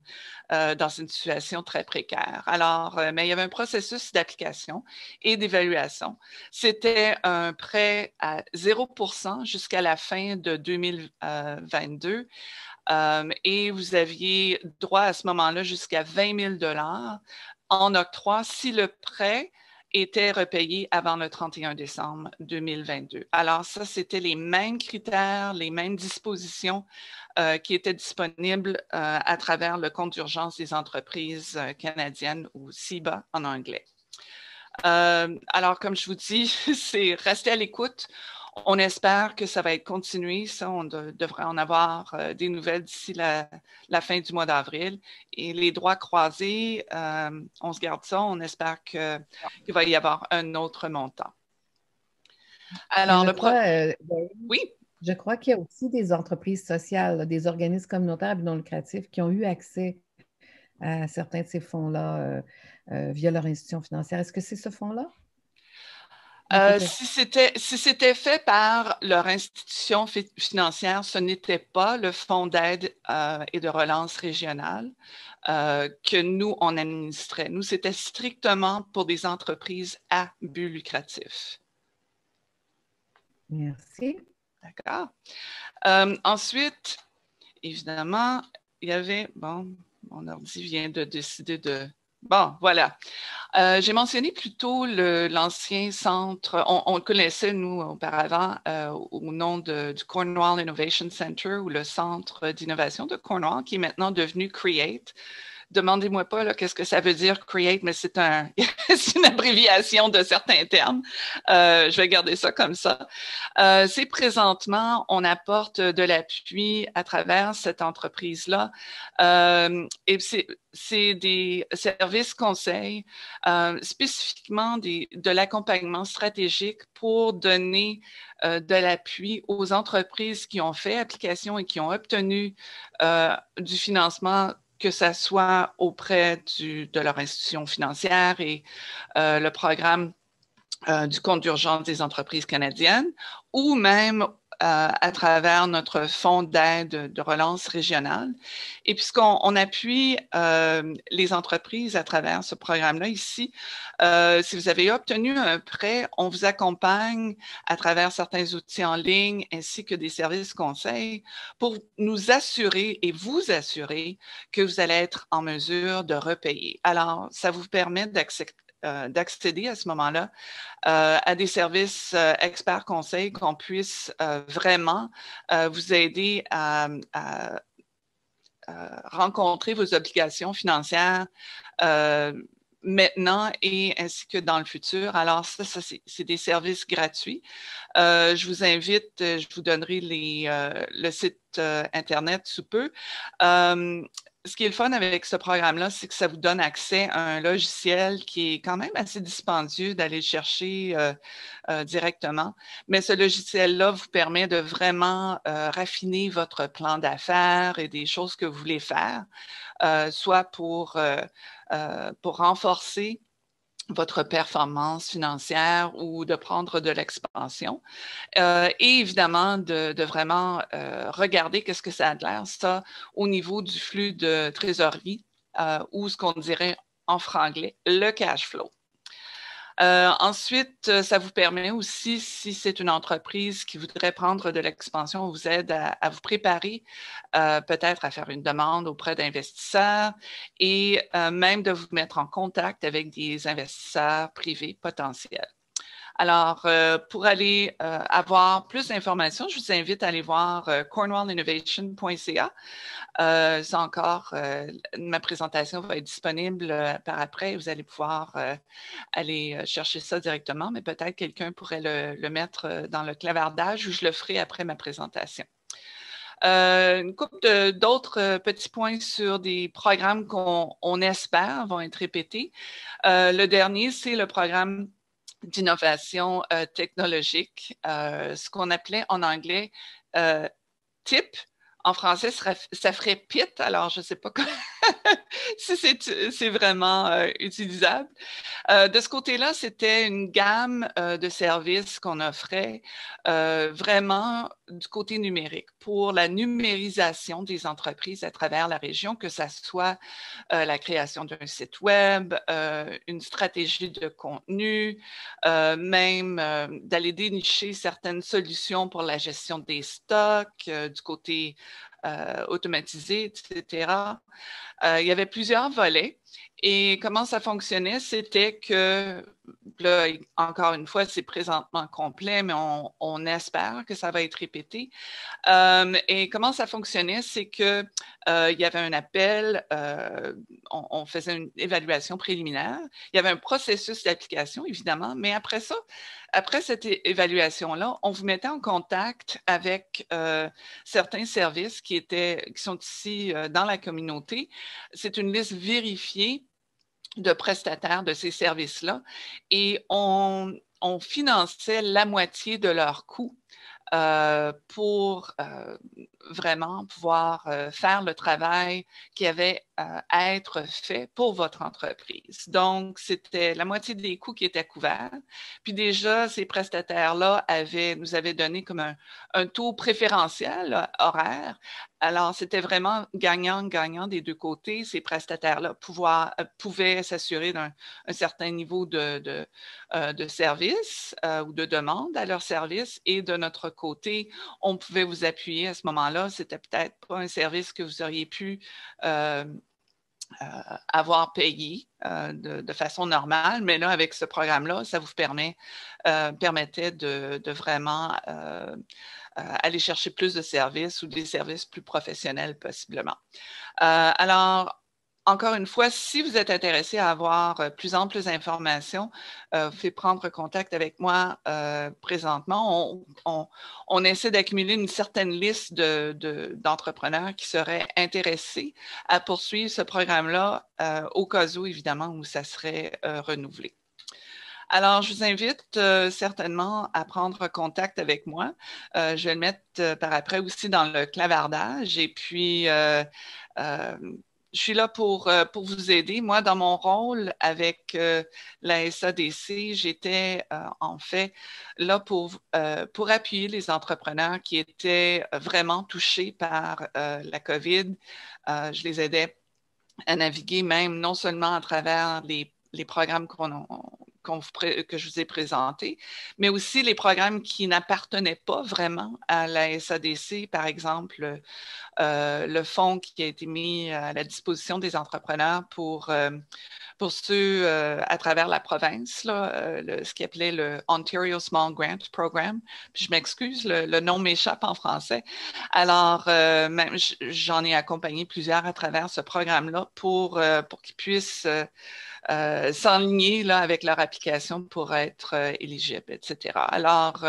dans une situation très précaire. Alors, mais il y avait un processus d'application et d'évaluation. C'était un prêt à 0% jusqu'à la fin de 2022 et vous aviez droit à ce moment-là jusqu'à 20 000 $ en octroi si le prêt était repayé avant le 31 décembre 2022. Alors ça, c'était les mêmes critères, les mêmes dispositions qui étaient disponibles à travers le compte d'urgence des entreprises canadiennes ou CIBA en anglais. Alors, comme je vous dis, c'est rester à l'écoute. On espère que ça va être continué. Ça, on devrait en avoir des nouvelles d'ici la fin du mois d'avril. Et les droits croisés, on se garde ça. On espère qu'il va y avoir un autre montant. Alors, oui. Je crois qu'il y a aussi des entreprises sociales, des organismes communautaires et non lucratifs qui ont eu accès à certains de ces fonds-là via leur institution financière. Est-ce que c'est ce fonds-là? Si c'était fait par leur institution financière, ce n'était pas le Fonds d'aide et de relance régionale que nous, on administrait. Nous, c'était strictement pour des entreprises à but lucratif. Merci. D'accord. Ensuite, évidemment, il y avait, bon, mon ordi vient de décider de... Bon, voilà. J'ai mentionné plutôt l'ancien centre, on le connaissait, nous, auparavant, au nom du Cornwall Innovation Center ou le Centre d'innovation de Cornwall, qui est maintenant devenu CREATE. Demandez-moi pas qu'est-ce que ça veut dire CREATE, mais c'est une abréviation de certains termes. Je vais garder ça comme ça. C'est présentement, on apporte de l'appui à travers cette entreprise-là. Et c'est des services conseils, spécifiquement de l'accompagnement stratégique pour donner de l'appui aux entreprises qui ont fait application et qui ont obtenu du financement, que ça soit auprès de leur institution financière et le programme du compte d'urgence des entreprises canadiennes ou même à travers notre fonds d'aide de relance régionale. Et puisqu'on appuie les entreprises à travers ce programme-là ici, si vous avez obtenu un prêt, on vous accompagne à travers certains outils en ligne ainsi que des services conseils pour nous assurer et vous assurer que vous allez être en mesure de repayer. Alors, ça vous permet d'accéder à ce moment-là à des services experts conseils qu'on puisse vraiment vous aider à rencontrer vos obligations financières maintenant et ainsi que dans le futur. Alors, ça c'est des services gratuits. Je vous invite, je vous donnerai le site Internet sous peu. Ce qui est le fun avec ce programme-là, c'est que ça vous donne accès à un logiciel qui est quand même assez dispendieux d'aller le chercher directement. Mais ce logiciel-là vous permet de vraiment raffiner votre plan d'affaires et des choses que vous voulez faire, soit pour renforcer votre performance financière ou de prendre de l'expansion. Et évidemment, de vraiment regarder qu'est-ce que ça a de l'air, ça, au niveau du flux de trésorerie ou ce qu'on dirait en franglais, le cash flow. Ensuite, ça vous permet aussi, si c'est une entreprise qui voudrait prendre de l'expansion, on vous aide à vous préparer peut-être à faire une demande auprès d'investisseurs et même de vous mettre en contact avec des investisseurs privés potentiels. Alors, pour aller avoir plus d'informations, je vous invite à aller voir cornwallinnovation.ca. Ça encore, ma présentation va être disponible par après. Vous allez pouvoir aller chercher ça directement, mais peut-être quelqu'un pourrait le mettre dans le clavardage ou je le ferai après ma présentation. Une couple d'autres petits points sur des programmes qu'on espère vont être répétés. Le dernier, c'est le programme d'innovation technologique, ce qu'on appelait en anglais TIP. En français, ça ferait PIT, alors je ne sais pas si c'est vraiment utilisable. De ce côté-là, c'était une gamme de services qu'on offrait vraiment du côté numérique pour la numérisation des entreprises à travers la région, que ça soit la création d'un site web, une stratégie de contenu, même d'aller dénicher certaines solutions pour la gestion des stocks, du côté automatisé, etc. Il y avait plusieurs volets. Et comment ça fonctionnait, c'était que, là, encore une fois, c'est présentement complet, mais on espère que ça va être répété. Et comment ça fonctionnait, c'est que il y avait un appel, on faisait une évaluation préliminaire. Il y avait un processus d'application, évidemment, mais après ça, après cette évaluation-là, on vous mettait en contact avec certains services qui sont ici dans la communauté. C'est une liste vérifiée de prestataires de ces services-là et on finançait la moitié de leurs coûts pour vraiment pouvoir faire le travail qui avait à être fait pour votre entreprise. Donc, c'était la moitié des coûts qui étaient couverts. Puis déjà, ces prestataires-là nous avaient donné comme un taux préférentiel horaire. Alors, c'était vraiment gagnant-gagnant des deux côtés. Ces prestataires-là pouvaient s'assurer d'un certain niveau de service ou de demande à leur service. Et de notre côté, on pouvait vous appuyer à ce moment-là. C'était peut-être pas un service que vous auriez pu avoir payé de façon normale, mais là, avec ce programme-là, ça vous permettait de vraiment aller chercher plus de services ou des services plus professionnels possiblement. Alors, encore une fois, si vous êtes intéressé à avoir plus amples informations, vous pouvez prendre contact avec moi présentement. On essaie d'accumuler une certaine liste d'entrepreneurs qui seraient intéressés à poursuivre ce programme-là au cas où, évidemment, où ça serait renouvelé. Alors, je vous invite certainement à prendre contact avec moi. Je vais le mettre par après aussi dans le clavardage. Et puis, je suis là pour vous aider. Moi, dans mon rôle avec la SADC, j'étais en fait là pour appuyer les entrepreneurs qui étaient vraiment touchés par la COVID. Je les aidais à naviguer même non seulement à travers les programmes que je vous ai présentés, mais aussi les programmes qui n'appartenaient pas vraiment à la SADC, par exemple, le fonds qui a été mis à la disposition des entrepreneurs pour ceux à travers la province, là, ce qu'ils appelait le Ontario Small Grant Program. Puis je m'excuse, le nom m'échappe en français. Alors, même j'en ai accompagné plusieurs à travers ce programme-là pour qu'ils puissent s'enligner là, avec leur application pour être éligibles, etc. Alors,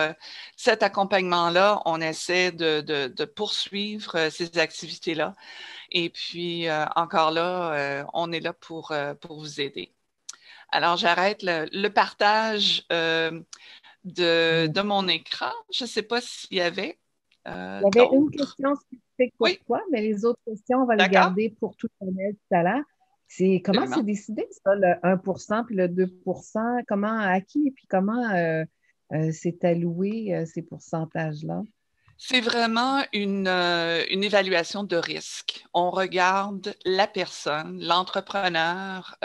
cet accompagnement-là, on essaie de poursuivre ces activités-là. Et puis, encore là, on est là pour vous aider. Alors, j'arrête le partage de mon écran. Je ne sais pas s'il y avait Il y avait une question spécifique pour toi, mais les autres questions, on va les garder pour tout le panel tout à l'heure. Comment c'est décidé, ça, le 1 puis le 2 comment, à qui et puis comment c'est alloué ces pourcentages-là? C'est vraiment une évaluation de risque. On regarde la personne, l'entrepreneur.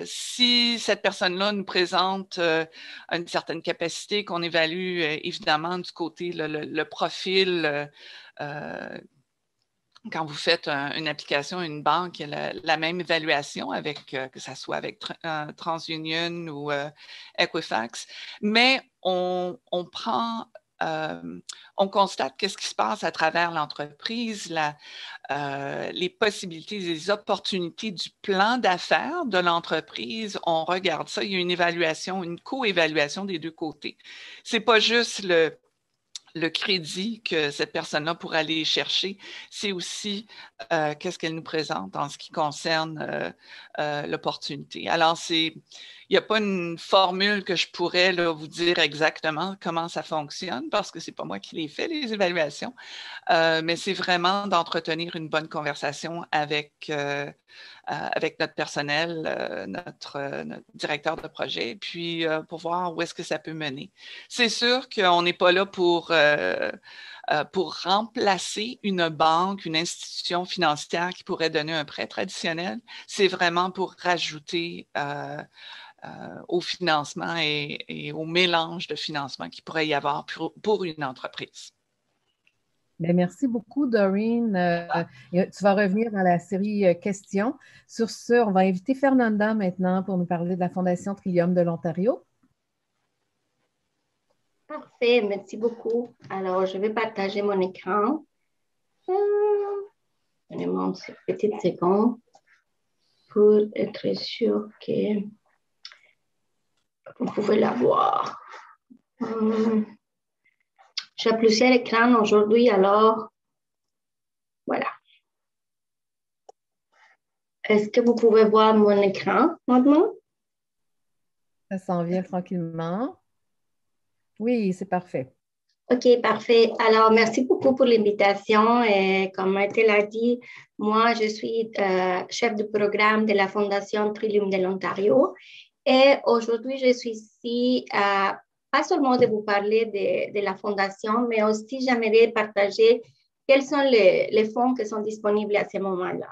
Si cette personne-là nous présente une certaine capacité qu'on évalue évidemment du côté le profil quand vous faites une application, une banque, il y a la même évaluation avec, que ce soit avec TransUnion ou Equifax, mais on constate qu'est-ce qui se passe à travers l'entreprise, les possibilités, les opportunités du plan d'affaires de l'entreprise. On regarde ça. Il y a une évaluation, une co-évaluation des deux côtés. C'est pas juste le crédit que cette personne-là pourrait aller chercher, c'est aussi qu'est-ce qu'elle nous présente en ce qui concerne l'opportunité. Alors, il n'y a pas une formule que je pourrais là, vous dire exactement comment ça fonctionne parce que ce n'est pas moi qui les fais, les évaluations. Mais c'est vraiment d'entretenir une bonne conversation avec notre personnel, notre directeur de projet, puis pour voir où est-ce que ça peut mener. C'est sûr qu'on n'est pas là pour remplacer une banque, une institution financière qui pourrait donner un prêt traditionnel. C'est vraiment pour rajouter au financement et au mélange de financement qu'il pourrait y avoir pour une entreprise. Bien, merci beaucoup, Doreen. Tu vas revenir dans la série questions. Sur ce, on va inviter Fernanda maintenant pour nous parler de la Fondation Trillium de l'Ontario. Parfait, merci beaucoup. Alors, je vais partager mon écran. Donnez-moi une petite seconde pour être sûr que vous pouvez la voir. J'ai plusieurs écrans aujourd'hui, alors voilà. Est-ce que vous pouvez voir mon écran maintenant? Ça s'en vient tranquillement. Oui, c'est parfait. OK, parfait. Alors, merci beaucoup pour l'invitation. Et comme Maëlle l'a dit, moi, je suis chef de programme de la Fondation Trillium de l'Ontario. Et aujourd'hui, je suis ici pas seulement de vous parler de la Fondation, mais aussi j'aimerais partager quels sont les fonds qui sont disponibles à ce moment-là.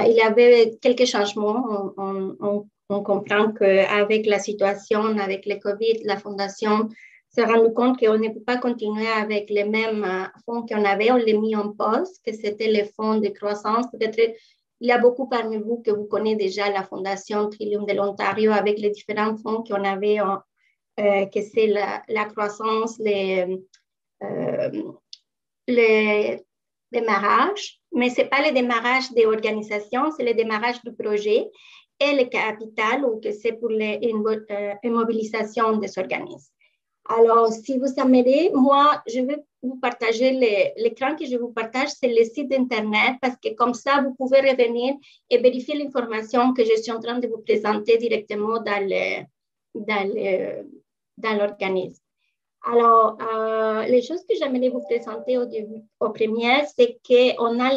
Il y avait quelques changements. On comprend qu'avec la situation, avec le COVID, la Fondation s'est rendu compte qu'on ne peut pas continuer avec les mêmes fonds qu'on avait. On les mis en pause, que c'était les fonds de croissance. Peut-être il y a beaucoup parmi vous que vous connaissez déjà la Fondation Trillium de l'Ontario avec les différents fonds qu'on avait, que c'est la croissance, les démarrages, mais ce n'est pas le démarrage des organisations, c'est le démarrage du projet et le capital, ou que c'est pour l'immobilisation des organismes. Alors, si vous aimez, moi, je vais vous partager l'écran que je vous partage, c'est le site Internet, parce que comme ça, vous pouvez revenir et vérifier l'information que je suis en train de vous présenter directement dans l'organisme. Alors, les choses que j'aimerais vous présenter au premier, c'est qu'on a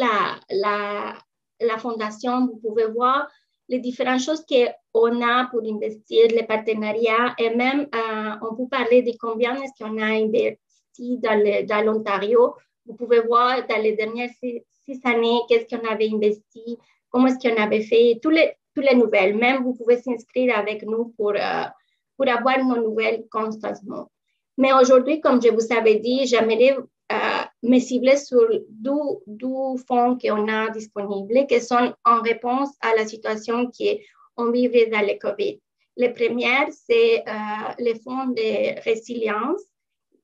la fondation, vous pouvez voir les différentes choses qu'on a pour investir, les partenariats, et même on peut parler de combien est-ce qu'on a investi dans l'Ontario. Vous pouvez voir dans les dernières 6 années, qu'est-ce qu'on avait investi, comment est-ce qu'on avait fait, toutes les nouvelles. Même vous pouvez s'inscrire avec nous pour avoir nos nouvelles constamment. Mais aujourd'hui, comme je vous avais dit, j'aimerais me cibler sur 12 fonds qu'on a disponibles, qui sont en réponse à la situation qu'on vivait dans le COVID. Le premier, c'est les fonds de résilience,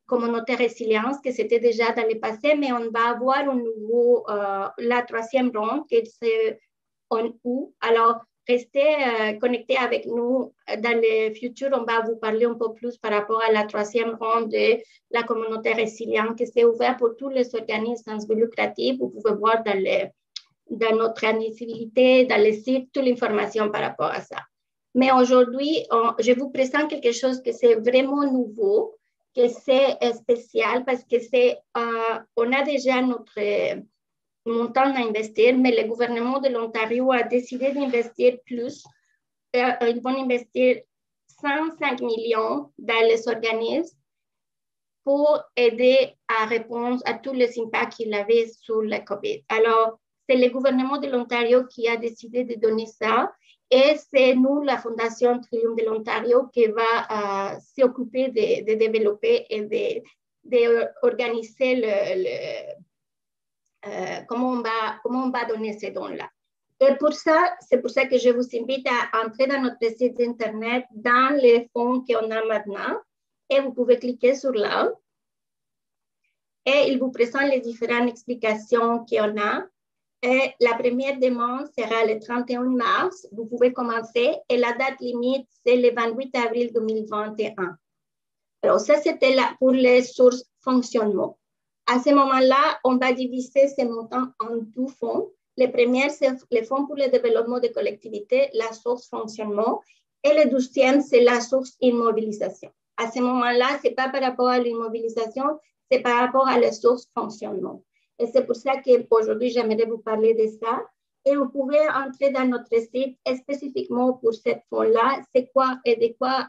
communauté résilience, que c'était déjà dans le passé, mais on va avoir un nouveau, la troisième ronde, qui c'est en août. Alors, restez connectés avec nous. Dans le futur, on va vous parler un peu plus par rapport à la troisième ronde de la communauté résiliente, qui c'est ouvert pour tous les organismes sans but lucratif. Vous pouvez voir dans notre admissibilité, dans le site, toute l'information par rapport à ça. Mais aujourd'hui, je vous présente quelque chose que c'est vraiment nouveau, que c'est spécial parce que on a déjà notre montant à investir, mais le gouvernement de l'Ontario a décidé d'investir plus. Ils vont investir 105 millions dans les organismes pour aider à répondre à tous les impacts qu'il avait sur la COVID. Alors, c'est le gouvernement de l'Ontario qui a décidé de donner ça. Et c'est nous, la Fondation Trillium de l'Ontario, qui va s'occuper de développer et d'organiser comment on va donner ces dons-là. Et pour ça, c'est pour ça que je vous invite à entrer dans notre site Internet, dans les fonds qu'on a maintenant, et vous pouvez cliquer sur là. Et il vous présente les différentes explications qu'on a. Et la première demande sera le 31 mars. Vous pouvez commencer. Et la date limite, c'est le 28 avril 2021. Alors, ça, c'était pour les sources fonctionnement. À ce moment-là, on va diviser ces montants en 2 fonds. Le premier, c'est le fonds pour le développement des collectivités, la source fonctionnement. Et Et le 12e, c'est la source immobilisation. À ce moment-là, ce n'est pas par rapport à l'immobilisation, c'est par rapport à la source fonctionnement. Et c'est pour ça qu'aujourd'hui, j'aimerais vous parler de ça. Et vous pouvez entrer dans notre site spécifiquement pour cette fonds-là. C'est quoi et de quoi?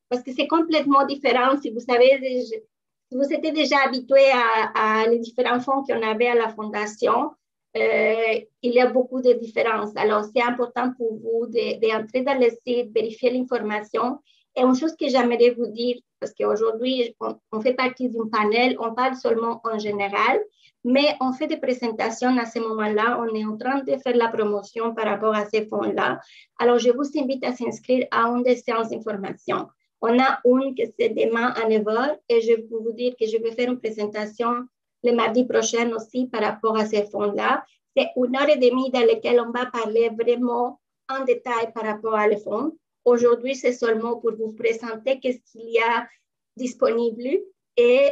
Parce que c'est complètement différent. Si vous savez, si vous étiez déjà habitué à les différents fonds qu'on avait à la Fondation, il y a beaucoup de différences. Alors, c'est important pour vous d'entrer dans le site, vérifier l'information. Et une chose que j'aimerais vous dire, parce qu'aujourd'hui, on fait partie d'un panel, on parle seulement en général, mais on fait des présentations à ce moment-là. On est en train de faire la promotion par rapport à ces fonds-là. Alors, je vous invite à s'inscrire à une des séances d'information. On a une que c'est demain à 9h et je peux vous dire que je vais faire une présentation le mardi prochain aussi par rapport à ces fonds-là. C'est 1h30 dans laquelle on va parler vraiment en détail par rapport à les fonds. Aujourd'hui, c'est seulement pour vous présenter qu'est-ce qu'il y a disponible et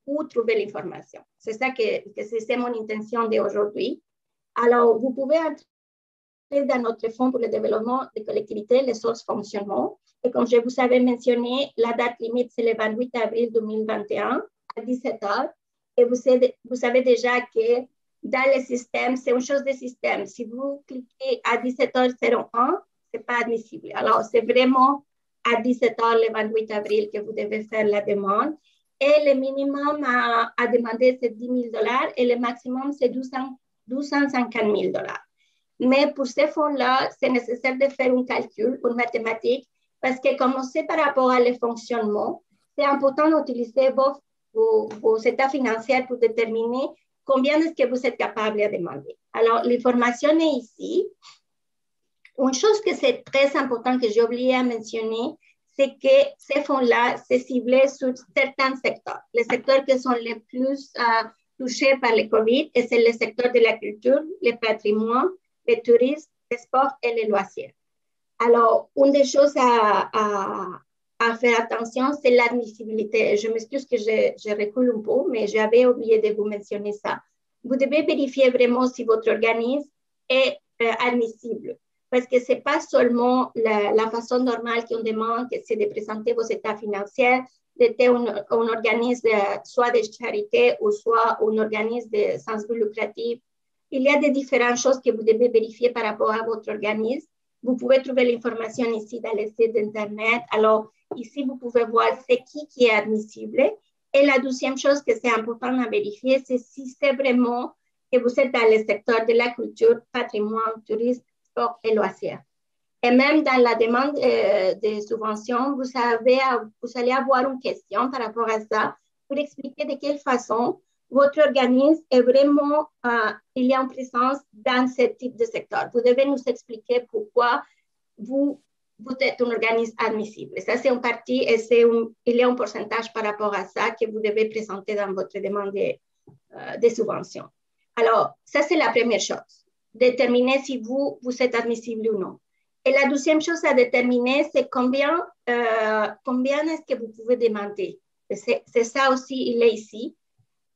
où trouver l'information. C'est ça que c'est mon intention d'aujourd'hui. Alors, vous pouvez entrer dans notre fonds pour le développement des collectivités, les sources fonctionnement. Et comme je vous avais mentionné, la date limite, c'est le 28 avril 2021 à 17h. Et vous savez déjà que dans le système, c'est une chose de système. Si vous cliquez à 17h01, ce n'est pas admissible. Alors, c'est vraiment à 17h le 28 avril que vous devez faire la demande. Et le minimum à demander, c'est $10 000 et le maximum, c'est $250 000. Mais pour ces fonds-là, c'est nécessaire de faire un calcul, une mathématique, parce que comme on sait par rapport à le fonctionnement, c'est important d'utiliser vos états financiers pour déterminer combien est-ce que vous êtes capable de demander. Alors, l'information est ici. Une chose que c'est très important que j'ai oublié à mentionner, c'est que ces fonds-là, c'est ciblé sur certains secteurs. Les secteurs qui sont les plus touchés par le COVID, et c'est le secteur de la culture, le patrimoine, le tourisme, le sport et les loisirs. Alors, une des choses à faire attention, c'est l'admissibilité. Je m'excuse que je recule un peu, mais j'avais oublié de vous mentionner ça. Vous devez vérifier vraiment si votre organisme est admissible. Parce que ce n'est pas seulement la façon normale qu'on demande, c'est de présenter vos états financiers, d'être un organisme soit de charité ou soit un organisme de sans but lucratif. Il y a des différentes choses que vous devez vérifier par rapport à votre organisme. Vous pouvez trouver l'information ici dans le site d'Internet. Alors, ici, vous pouvez voir c'est qui est admissible. Et la deuxième chose que c'est important à vérifier, c'est si c'est vraiment que vous êtes dans le secteur de la culture, patrimoine, tourisme, sport et loisirs. Et même dans la demande de subventions, vous allez avoir une question par rapport à ça pour expliquer de quelle façon votre organisme est vraiment, il y a une présence dans ce type de secteur. Vous devez nous expliquer pourquoi vous êtes un organisme admissible. Ça, c'est une partie et il y a un pourcentage par rapport à ça que vous devez présenter dans votre demande de subvention. Alors, ça, c'est la première chose. Déterminer si vous êtes admissible ou non. Et la deuxième chose à déterminer, c'est combien est-ce que vous pouvez demander. C'est ça aussi, il est ici.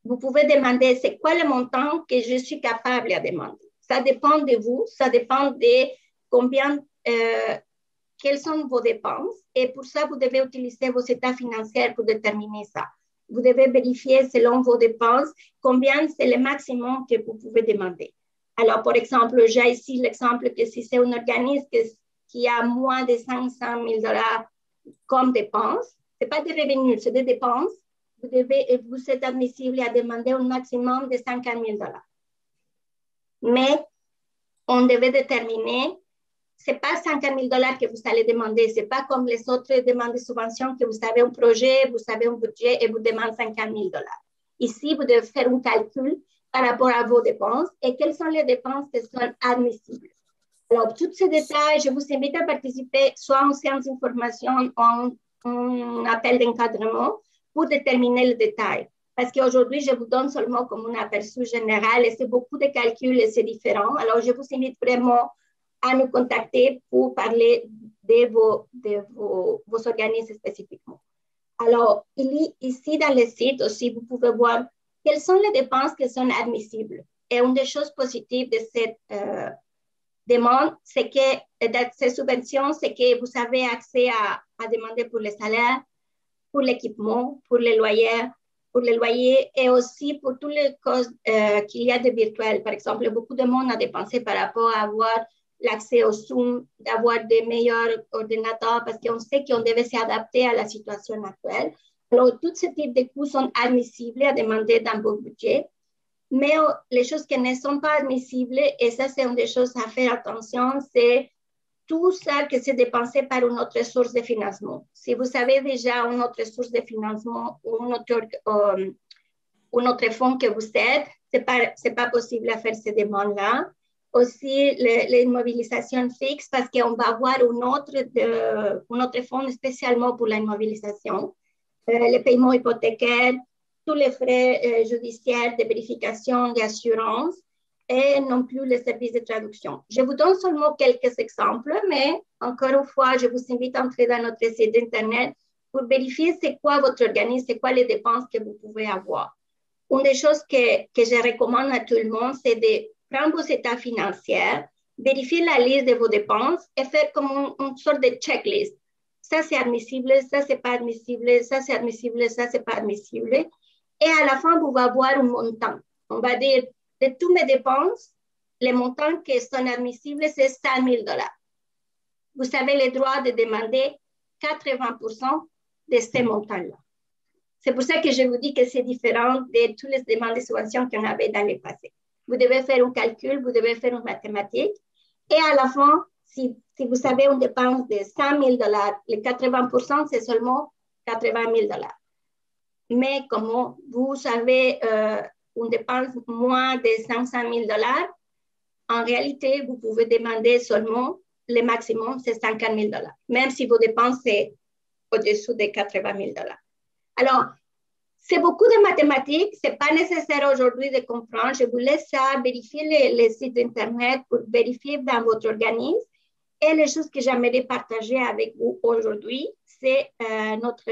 Vous pouvez demander, c'est quoi le montant que je suis capable de demander. Ça dépend de vous, ça dépend de quelles sont vos dépenses. Et pour ça, vous devez utiliser vos états financiers pour déterminer ça. Vous devez vérifier selon vos dépenses combien c'est le maximum que vous pouvez demander. Alors, par exemple, j'ai ici l'exemple que si c'est un organisme qui a moins de $500 000 comme dépenses, ce n'est pas des revenus, c'est des dépenses, vous êtes admissible à demander un maximum de $50 000. Mais on devait déterminer, ce n'est pas $50 000 que vous allez demander, ce n'est pas comme les autres demandes de subvention que vous avez un projet, vous avez un budget et vous demandez $50 000. Ici, vous devez faire un calcul par rapport à vos dépenses et quelles sont les dépenses qui sont admissibles. Alors, tous ces détails, je vous invite à participer soit en séance d'information ou en appel d'encadrement pour déterminer le détail. Parce qu'aujourd'hui, je vous donne seulement comme un aperçu général et c'est beaucoup de calculs et c'est différent. Alors, je vous invite vraiment à nous contacter pour parler de vos organismes spécifiquement. Alors, ici dans le site aussi, vous pouvez voir quelles sont les dépenses qui sont admissibles. Et une des choses positives de demande, c'est que ces subventions, c'est que vous avez accès à demander pour les salaires, pour l'équipement, pour les loyers et aussi pour toutes les causes qu'il y a de virtuel. Par exemple, beaucoup de monde a dépensé par rapport à avoir l'accès au Zoom, d'avoir des meilleurs ordinateurs parce qu'on sait qu'on devait s'adapter à la situation actuelle. Alors, tous ces types de coûts sont admissibles à demander dans vos budgets. Mais les choses qui ne sont pas admissibles, et ça, c'est une des choses à faire attention, c'est tout ça que c'est dépensé par une autre source de financement. Si vous avez déjà une autre source de financement ou un autre fonds que vous êtes, c'est pas possible à faire ces demandes-là. Aussi, l'immobilisation fixe, parce qu'on va avoir un autre fonds spécialement pour l'immobilisation. Les paiements hypothécaires, tous les frais judiciaires de vérification, d'assurance, et non plus les services de traduction. Je vous donne seulement quelques exemples, mais encore une fois, je vous invite à entrer dans notre site Internet pour vérifier c'est quoi votre organisme, c'est quoi les dépenses que vous pouvez avoir. Une des choses que je recommande à tout le monde, c'est de prendre vos états financiers, vérifier la liste de vos dépenses et faire comme une sorte de checklist. Ça, c'est admissible, ça, c'est pas admissible, ça, c'est admissible, ça, c'est pas admissible. Et à la fin, vous allez avoir un montant. On va dire, de toutes mes dépenses, les montants qui sont admissibles, c'est 100 000 $. Vous avez le droit de demander 80% de ces montants-là. C'est pour ça que je vous dis que c'est différent de toutes les demandes de subventions qu'on avait dans le passé. Vous devez faire un calcul, vous devez faire une mathématique. Et à la fin, si vous avez une dépense de 100 000 $, les 80%, c'est seulement 80 000 $. Mais comme vous avez une dépense moins de 500 000 $, en réalité, vous pouvez demander seulement le maximum, c'est 50 000 $, même si vos dépenses sont au-dessous de 80 000 $. Alors, c'est beaucoup de mathématiques, ce n'est pas nécessaire aujourd'hui de comprendre. Je vous laisse ça, vérifier les sites Internet pour vérifier dans votre organisme. Et les choses que j'aimerais partager avec vous aujourd'hui, c'est notre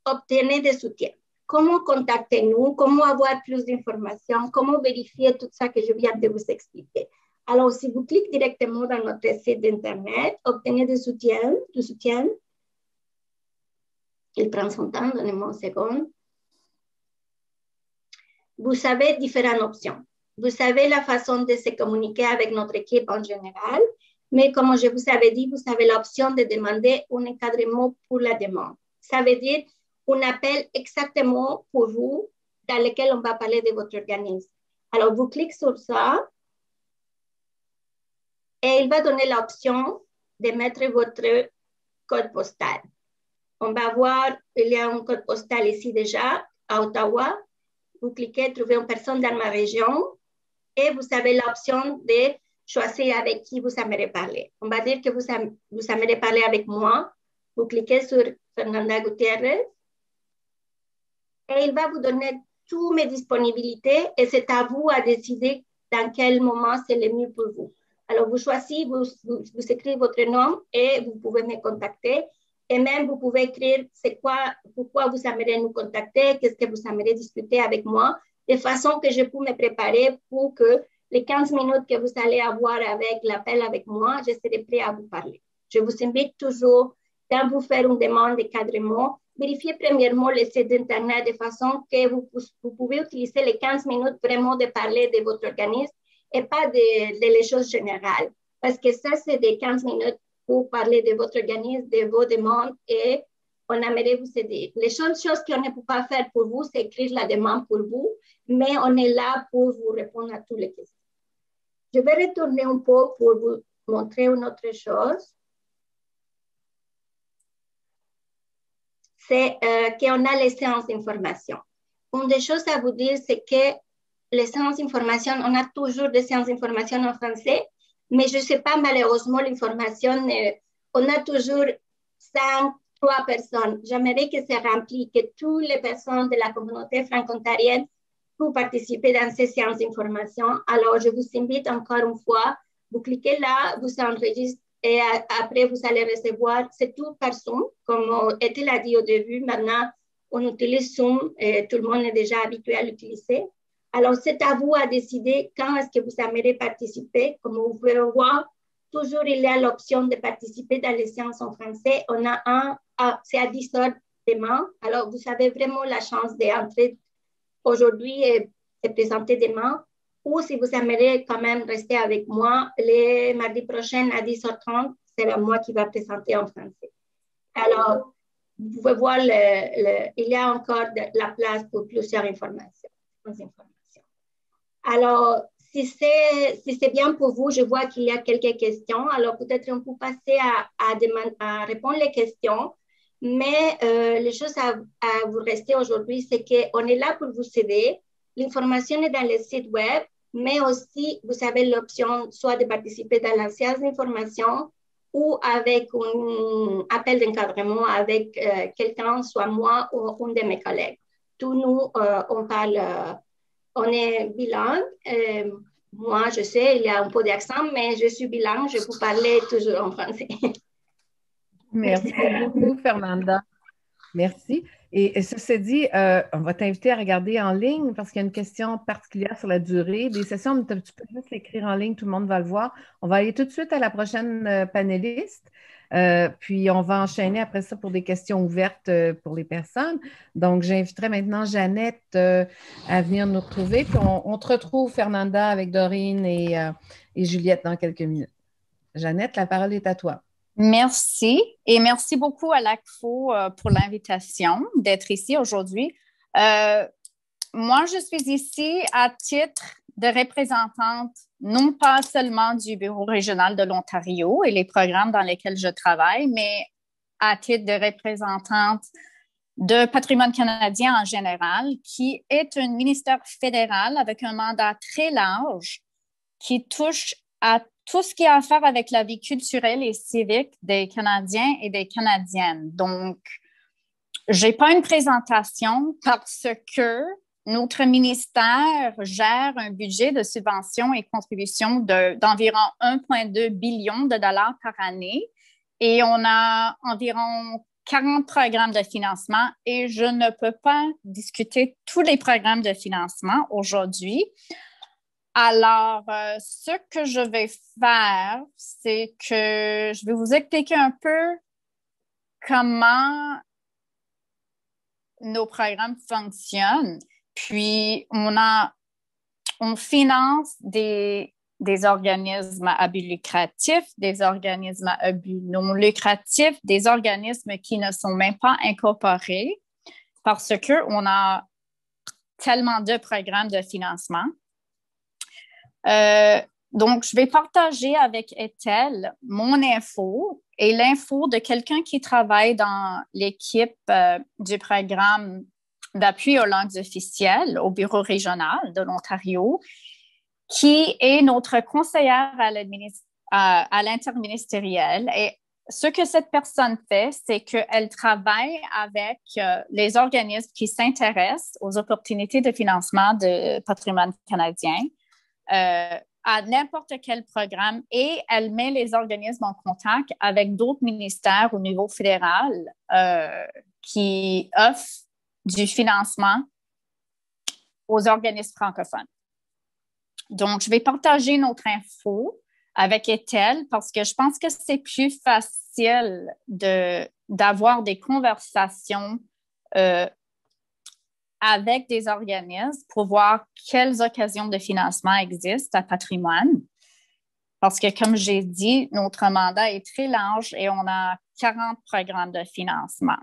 obtenir des soutiens. Comment contacter nous, comment avoir plus d'informations, comment vérifier tout ça que je viens de vous expliquer. Alors, si vous cliquez directement dans notre site Internet, obtenir du soutien, il prend son temps, donnez-moi une seconde. Vous avez différentes options. Vous avez la façon de se communiquer avec notre équipe en général, mais comme je vous avais dit, vous avez l'option de demander un encadrement pour la demande. Ça veut dire un appel exactement pour vous dans lequel on va parler de votre organisme. Alors, vous cliquez sur ça et il va donner l'option de mettre votre code postal. On va voir, il y a un code postal ici déjà, à Ottawa. Vous cliquez, trouver une personne dans ma région et vous avez l'option de choisir avec qui vous aimeriez parler. On va dire que vous aimeriez parler avec moi. Vous cliquez sur Fernanda Gutiérrez et il va vous donner toutes mes disponibilités et c'est à vous à décider dans quel moment c'est le mieux pour vous. Alors, vous choisissez, vous écrivez votre nom et vous pouvez me contacter. Et même, vous pouvez écrire pourquoi vous aimeriez nous contacter, qu'est-ce que vous aimeriez discuter avec moi, de façon que je peux me préparer pour que les 15 minutes que vous allez avoir avec l'appel avec moi, je serai prêt à vous parler. Je vous invite toujours, quand vous faites une demande d'encadrement, vérifiez premièrement le site Internet de façon que vous pouvez utiliser les 15 minutes vraiment de parler de votre organisme et pas de les choses générales. Parce que ça, c'est des 15 minutes pour parler de votre organisme, de vos demandes et on aimerait vous aider. Les seules choses qu'on ne peut pas faire pour vous, c'est écrire la demande pour vous, mais on est là pour vous répondre à toutes les questions. Je vais retourner un peu pour vous montrer une autre chose. C'est qu'on a les séances d'information. Une des choses à vous dire, c'est que les séances d'information, on a toujours des séances d'information en français, mais je ne sais pas, malheureusement, l'information, on a toujours 3 personnes. J'aimerais que c'est rempli, que toutes les personnes de la communauté franco-ontarienne puissent participer dans ces séances d'information. Alors, je vous invite encore une fois, vous cliquez là, vous enregistrez et après, vous allez recevoir, c'est tout par Zoom, comme Ethel a dit au début. Maintenant, on utilise Zoom et tout le monde est déjà habitué à l'utiliser. Alors, c'est à vous à décider quand est-ce que vous aimeriez participer. Comme vous pouvez voir, toujours il y a l'option de participer dans les séances en français. On a c'est à 10 heures demain. Alors, vous avez vraiment la chance d'entrer aujourd'hui et se présenter demain. Ou si vous aimeriez quand même rester avec moi, les mardis prochains à 10h30, c'est moi qui va présenter en français. Alors, vous pouvez voir, il y a encore de la place pour plusieurs informations. Alors, si c'est bien pour vous, je vois qu'il y a quelques questions. Alors, peut-être on peut passer à répondre les questions. Mais les choses à vous rester aujourd'hui, c'est qu'on est là pour vous aider. L'information est dans le site web, mais aussi, vous avez l'option soit de participer dans la séance d'information ou avec un appel d'encadrement avec quelqu'un, soit moi ou un de mes collègues. Tous nous, on parle, on est bilingue. Moi, je sais, il y a un peu d'accent, mais je suis bilingue, je peux parler toujours en français. Merci beaucoup, Fernanda. Merci. Et ceci dit, on va t'inviter à regarder en ligne parce qu'il y a une question particulière sur la durée. Des sessions, tu peux juste l'écrire en ligne, tout le monde va le voir. On va aller tout de suite à la prochaine panéliste. Puis on va enchaîner après ça pour des questions ouvertes pour les personnes. Donc, j'inviterai maintenant Jeannette à venir nous retrouver. Puis on te retrouve, Fernanda, avec Dorine et Juliette dans quelques minutes. Jeannette, la parole est à toi. Merci et merci beaucoup à l'ACFO pour l'invitation d'être ici aujourd'hui. Moi, je suis ici à titre de représentante non pas seulement du Bureau régional de l'Ontario et les programmes dans lesquels je travaille, mais à titre de représentante de Patrimoine canadien en général, qui est un ministère fédéral avec un mandat très large qui touche à tout ce qui a à faire avec la vie culturelle et civique des Canadiens et des Canadiennes. Donc, je n'ai pas une présentation parce que notre ministère gère un budget de subventions et contributions d'environ 1,2 billion de dollars par année et on a environ 40 programmes de financement et je ne peux pas discuter tous les programmes de financement aujourd'hui. Alors, ce que je vais faire, c'est que je vais vous expliquer un peu comment nos programmes fonctionnent. Puis, on finance des organismes à but lucratif, des organismes à but non lucratif, des organismes qui ne sont même pas incorporés parce qu'on a tellement de programmes de financement. Donc, je vais partager avec Ethel mon info et l'info de quelqu'un qui travaille dans l'équipe du programme d'appui aux langues officielles au Bureau régional de l'Ontario, qui est notre conseillère à l'interministériel. Et ce que cette personne fait, c'est qu'elle travaille avec les organismes qui s'intéressent aux opportunités de financement de patrimoine canadien, à n'importe quel programme et elle met les organismes en contact avec d'autres ministères au niveau fédéral qui offrent du financement aux organismes francophones. Donc, je vais partager notre info avec Ethel parce que je pense que c'est plus facile d'avoir des conversations avec des organismes pour voir quelles occasions de financement existent à Patrimoine. Parce que, comme j'ai dit, notre mandat est très large et on a 40 programmes de financement.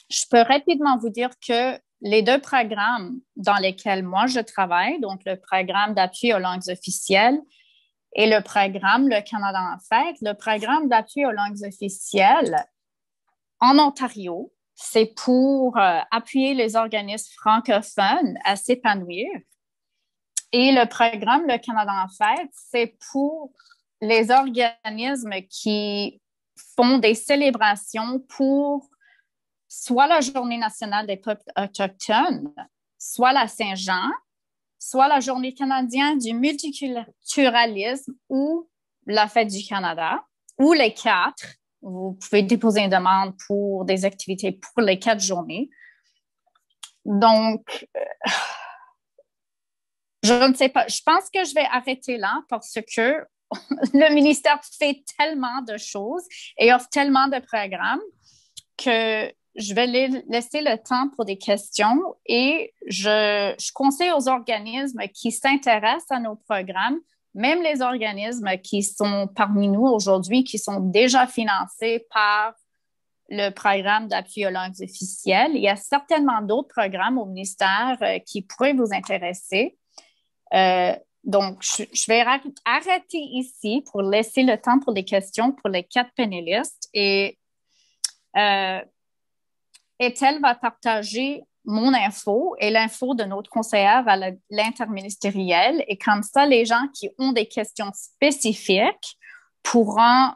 Je peux rapidement vous dire que les deux programmes dans lesquels moi je travaille, donc le programme d'appui aux langues officielles et le programme Le Canada en fête, le programme d'appui aux langues officielles en Ontario, c'est pour appuyer les organismes francophones à s'épanouir. Et le programme Le Canada en fête, c'est pour les organismes qui font des célébrations pour soit la Journée nationale des peuples autochtones, soit la Saint-Jean, soit la Journée canadienne du multiculturalisme ou la Fête du Canada, ou les quatre. Vous pouvez déposer une demande pour des activités pour les 4 journées. Donc, Je ne sais pas. Je pense que je vais arrêter là parce que le ministère fait tellement de choses et offre tellement de programmes que je vais laisser le temps pour des questions et je conseille aux organismes qui s'intéressent à nos programmes, même les organismes qui sont parmi nous aujourd'hui, qui sont déjà financés par le programme d'appui aux langues officielles. Il y a certainement d'autres programmes au ministère qui pourraient vous intéresser. Donc, je vais arrêter ici pour laisser le temps pour les questions pour les 4 panélistes et Ethel va partager mon info et l'info de notre conseillère à l'interministériel et comme ça, les gens qui ont des questions spécifiques pourront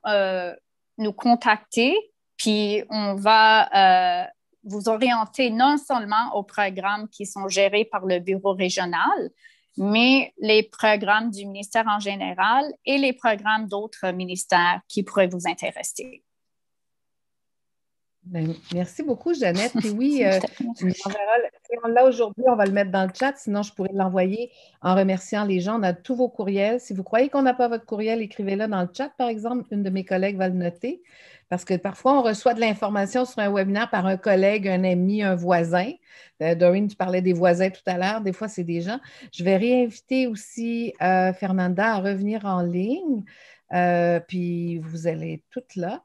nous contacter puis on va vous orienter non seulement aux programmes qui sont gérés par le bureau régional, mais les programmes du ministère en général et les programmes d'autres ministères qui pourraient vous intéresser. Bien, merci beaucoup, Jeannette. Puis oui, tu nous enverras. Là, aujourd'hui, on va le mettre dans le chat, sinon je pourrais l'envoyer en remerciant les gens. On a tous vos courriels. Si vous croyez qu'on n'a pas votre courriel, écrivez-le dans le chat, par exemple. Une de mes collègues va le noter. Parce que parfois, on reçoit de l'information sur un webinaire par un collègue, un ami, un voisin. Doreen, tu parlais des voisins tout à l'heure. Des fois, c'est des gens. Je vais réinviter aussi Fernanda à revenir en ligne. Puis vous allez être toutes là.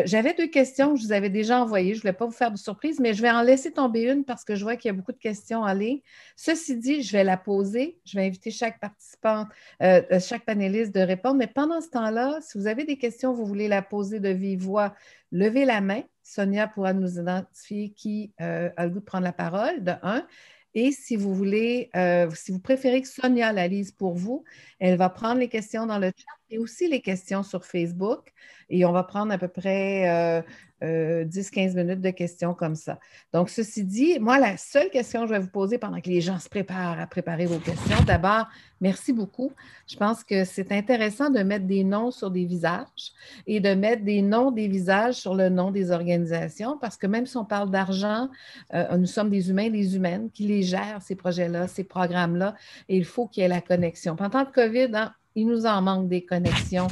J'avais 2 questions que je vous avais déjà envoyées. Je ne voulais pas vous faire de surprise, mais je vais en laisser tomber une parce que je vois qu'il y a beaucoup de questions en ligne. Ceci dit, je vais la poser. Je vais inviter chaque participant, chaque panéliste de répondre. Mais pendant ce temps-là, si vous avez des questions, vous voulez la poser de vive voix, levez la main. Sonia pourra nous identifier qui a le goût de prendre la parole, de un. Et si vous voulez, si vous préférez que Sonia la lise pour vous, elle va prendre les questions dans le chat et aussi les questions sur Facebook. Et on va prendre à peu près 10-15 minutes de questions comme ça. Donc, ceci dit, moi, la seule question que je vais vous poser pendant que les gens se préparent à préparer vos questions, d'abord, merci beaucoup. Je pense que c'est intéressant de mettre des noms sur des visages et de mettre des noms des visages sur le nom des organisations parce que même si on parle d'argent, nous sommes des humains, des humaines qui les gèrent, ces projets-là, ces programmes-là, et il faut qu'il y ait la connexion. Pendant le COVID, hein, il nous en manque des connexions.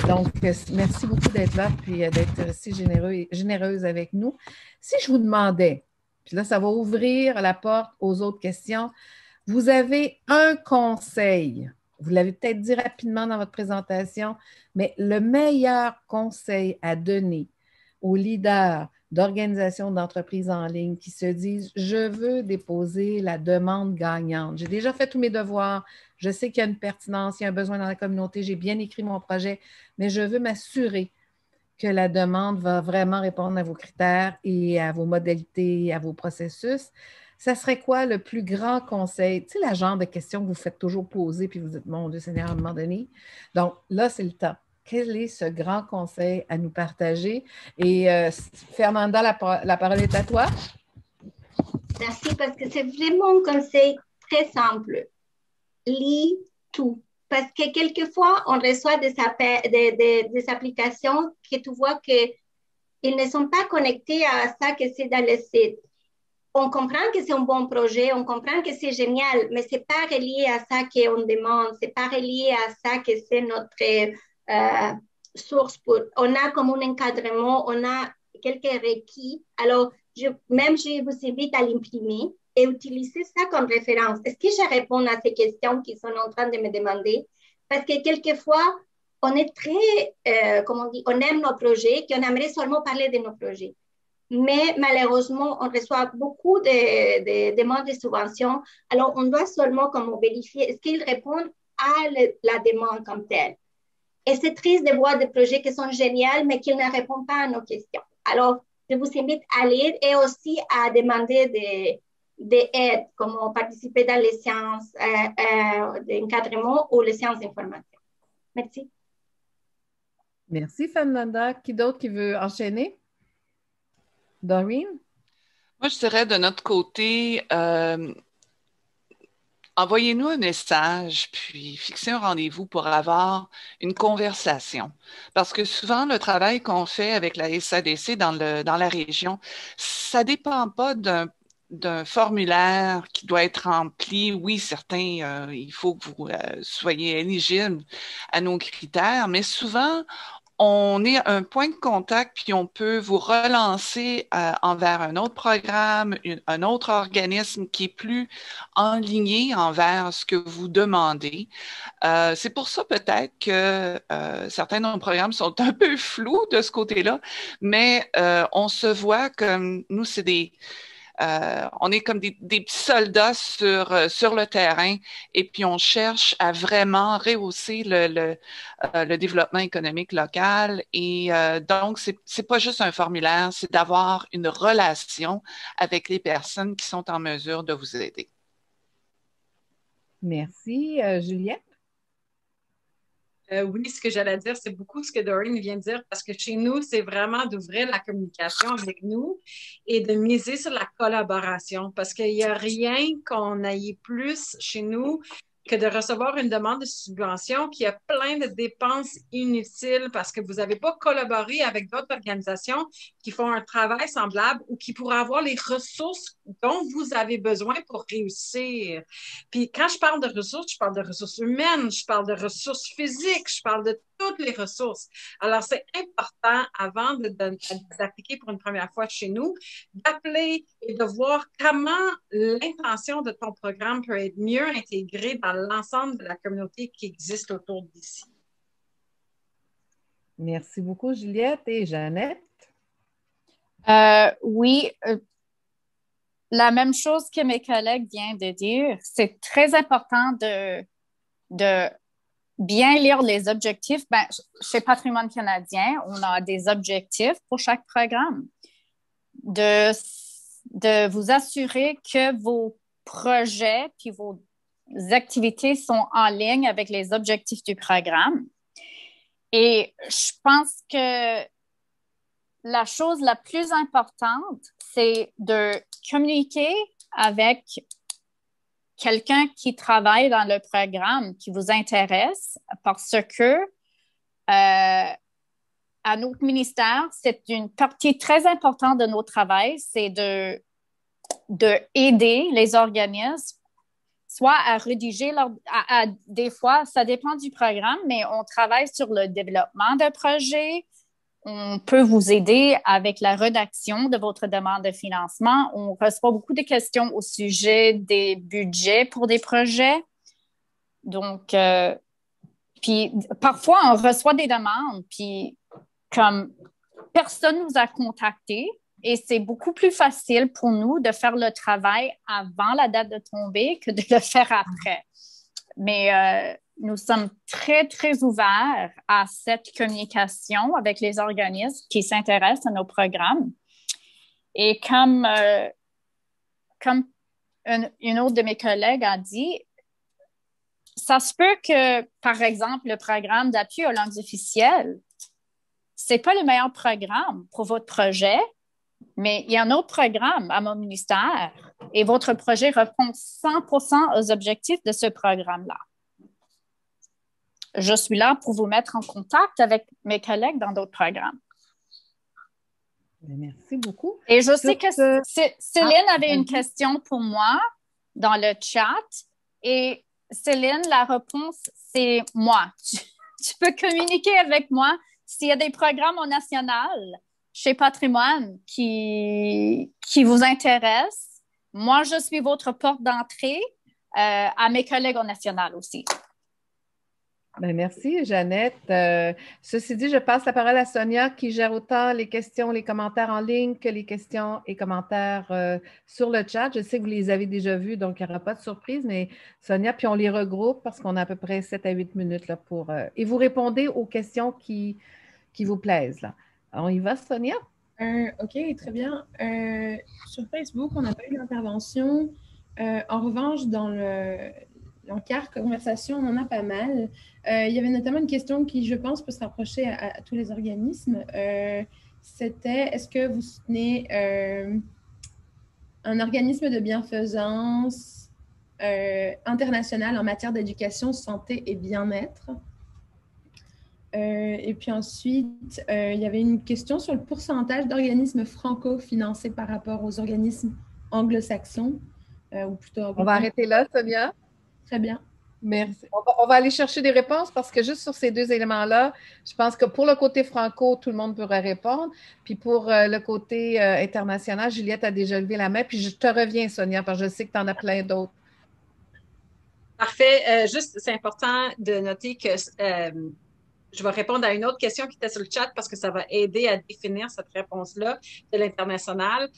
Donc, merci beaucoup d'être là puis d'être si généreuse avec nous. Si je vous demandais, puis là, ça va ouvrir la porte aux autres questions, vous avez un conseil, vous l'avez peut-être dit rapidement dans votre présentation, mais le meilleur conseil à donner aux leaders d'organisations d'entreprises en ligne qui se disent « Je veux déposer la demande gagnante. J'ai déjà fait tous mes devoirs. Je sais qu'il y a une pertinence, il y a un besoin dans la communauté. J'ai bien écrit mon projet, mais je veux m'assurer que la demande va vraiment répondre à vos critères et à vos modalités, à vos processus. » Ça serait quoi le plus grand conseil? Tu sais, la genre de question que vous faites toujours poser puis vous dites « Mon Dieu Seigneur, à un moment donné. » Donc, là, c'est le temps. Quel est ce grand conseil à nous partager? Et Fernanda, la parole est à toi. Merci, parce que c'est vraiment un conseil très simple. Lis tout. Parce que quelquefois, on reçoit des applications que tu vois qu'ils ne sont pas connectés à ça que c'est dans le site. On comprend que c'est un bon projet, on comprend que c'est génial, mais ce n'est pas relié à ça qu'on demande, ce n'est pas relié à ça que c'est notre source. On a comme un encadrement, on a quelques requis. Alors, je vous invite à l'imprimer et utiliser ça comme référence. Est-ce que je réponds à ces questions qu'ils sont en train de me demander? Parce que quelquefois, on est très, on aime nos projets, qu'on aimerait seulement parler de nos projets. Mais malheureusement, on reçoit beaucoup de demandes de subventions. Alors, on doit seulement vérifier est-ce qu'ils répondent à la demande comme telle. Et c'est triste de voir des projets qui sont géniaux, mais qui ne répondent pas à nos questions. Alors, je vous invite à lire et aussi à demander des aides, comme participer dans les séances d'encadrement ou les séances d'information. Merci. Merci, Fernanda. Qui d'autre qui veut enchaîner? Doreen? Moi, je dirais de notre côté, envoyez-nous un message, puis fixez un rendez-vous pour avoir une conversation. Parce que souvent, le travail qu'on fait avec la SADC dans la région, ça ne dépend pas d'un formulaire qui doit être rempli. Oui, certains, il faut que vous soyez éligible à nos critères, mais souvent, on est un point de contact, puis on peut vous relancer envers un autre programme, un autre organisme qui est plus enligné envers ce que vous demandez. C'est pour ça peut-être que certains de nos programmes sont un peu flous de ce côté-là, mais on se voit comme nous, on est comme des petits soldats sur le terrain et puis on cherche à vraiment rehausser le développement économique local. Et donc, c'est pas juste un formulaire, c'est d'avoir une relation avec les personnes qui sont en mesure de vous aider. Merci. Juliette? Oui, ce que j'allais dire, c'est beaucoup ce que Doreen vient de dire, parce que chez nous, c'est vraiment d'ouvrir la communication avec nous et de miser sur la collaboration, parce qu'il n'y a rien qu'on aille plus chez nous que de recevoir une demande de subvention qui a plein de dépenses inutiles parce que vous n'avez pas collaboré avec d'autres organisations qui font un travail semblable ou qui pourraient avoir les ressources dont vous avez besoin pour réussir. Puis quand je parle de ressources humaines, je parle de ressources physiques, je parle de toutes les ressources. Alors, c'est important, avant d'appliquer pour une première fois chez nous, d'appeler et de voir comment l'intention de ton programme peut être mieux intégrée dans l'ensemble de la communauté qui existe autour d'ici. Merci beaucoup, Juliette. Et Jeannette? Oui, la même chose que mes collègues viennent de dire. C'est très important de bien lire les objectifs. Ben, chez Patrimoine canadien, on a des objectifs pour chaque programme. De vous assurer que vos projets puis vos activités sont en ligne avec les objectifs du programme. Et je pense que la chose la plus importante, c'est de communiquer avec quelqu'un qui travaille dans le programme qui vous intéresse parce que à notre ministère, c'est une partie très importante de notre travail, c'est de aider les organismes, soit à rédiger des fois, ça dépend du programme, mais on travaille sur le développement de projets. On peut vous aider avec la rédaction de votre demande de financement. On reçoit beaucoup de questions au sujet des budgets pour des projets. Donc, puis parfois, on reçoit des demandes, puis comme personne nous a contactés, et c'est beaucoup plus facile pour nous de faire le travail avant la date de tombée que de le faire après. Mais nous sommes très, très ouverts à cette communication avec les organismes qui s'intéressent à nos programmes. Et comme une autre de mes collègues a dit, ça se peut que, par exemple, le programme d'appui aux langues officielles, c'est pas le meilleur programme pour votre projet, mais il y a un autre programme à mon ministère et votre projet répond 100% aux objectifs de ce programme-là. Je suis là pour vous mettre en contact avec mes collègues dans d'autres programmes. Merci beaucoup. Et je sais que Céline avait une question pour moi dans le chat. Et Céline, la réponse, c'est moi. Tu peux communiquer avec moi s'il y a des programmes au national chez Patrimoine qui vous intéressent. Moi, je suis votre porte d'entrée à mes collègues au national aussi. Bien, merci, Jeannette. Ceci dit, je passe la parole à Sonia qui gère autant les questions, les commentaires en ligne que les questions et commentaires sur le chat. Je sais que vous les avez déjà vus, donc il n'y aura pas de surprise, mais Sonia, puis on les regroupe parce qu'on a à peu près 7 à 8 minutes là, pour… et vous répondez aux questions qui vous plaisent. Là. On y va, Sonia? OK, très bien. Sur Facebook, on n'a pas eu d'intervention. En revanche, dans l'encart conversation, on en a pas mal. Il y avait notamment une question qui, je pense, peut se rapprocher à tous les organismes. C'était, est-ce que vous soutenez un organisme de bienfaisance international en matière d'éducation, santé et bien-être? Et puis ensuite, il y avait une question sur le pourcentage d'organismes franco financés par rapport aux organismes anglo-saxon ou plutôt On va arrêter là, Sonia. Très bien. Merci. On va aller chercher des réponses parce que juste sur ces deux éléments-là, je pense que pour le côté franco, tout le monde pourrait répondre. Puis pour le côté international, Juliette a déjà levé la main. Puis je te reviens, Sonia, parce que je sais que tu en as plein d'autres. Parfait. Juste, c'est important de noter que je vais répondre à une autre question qui était sur le chat parce que ça va aider à définir cette réponse-là de l'international.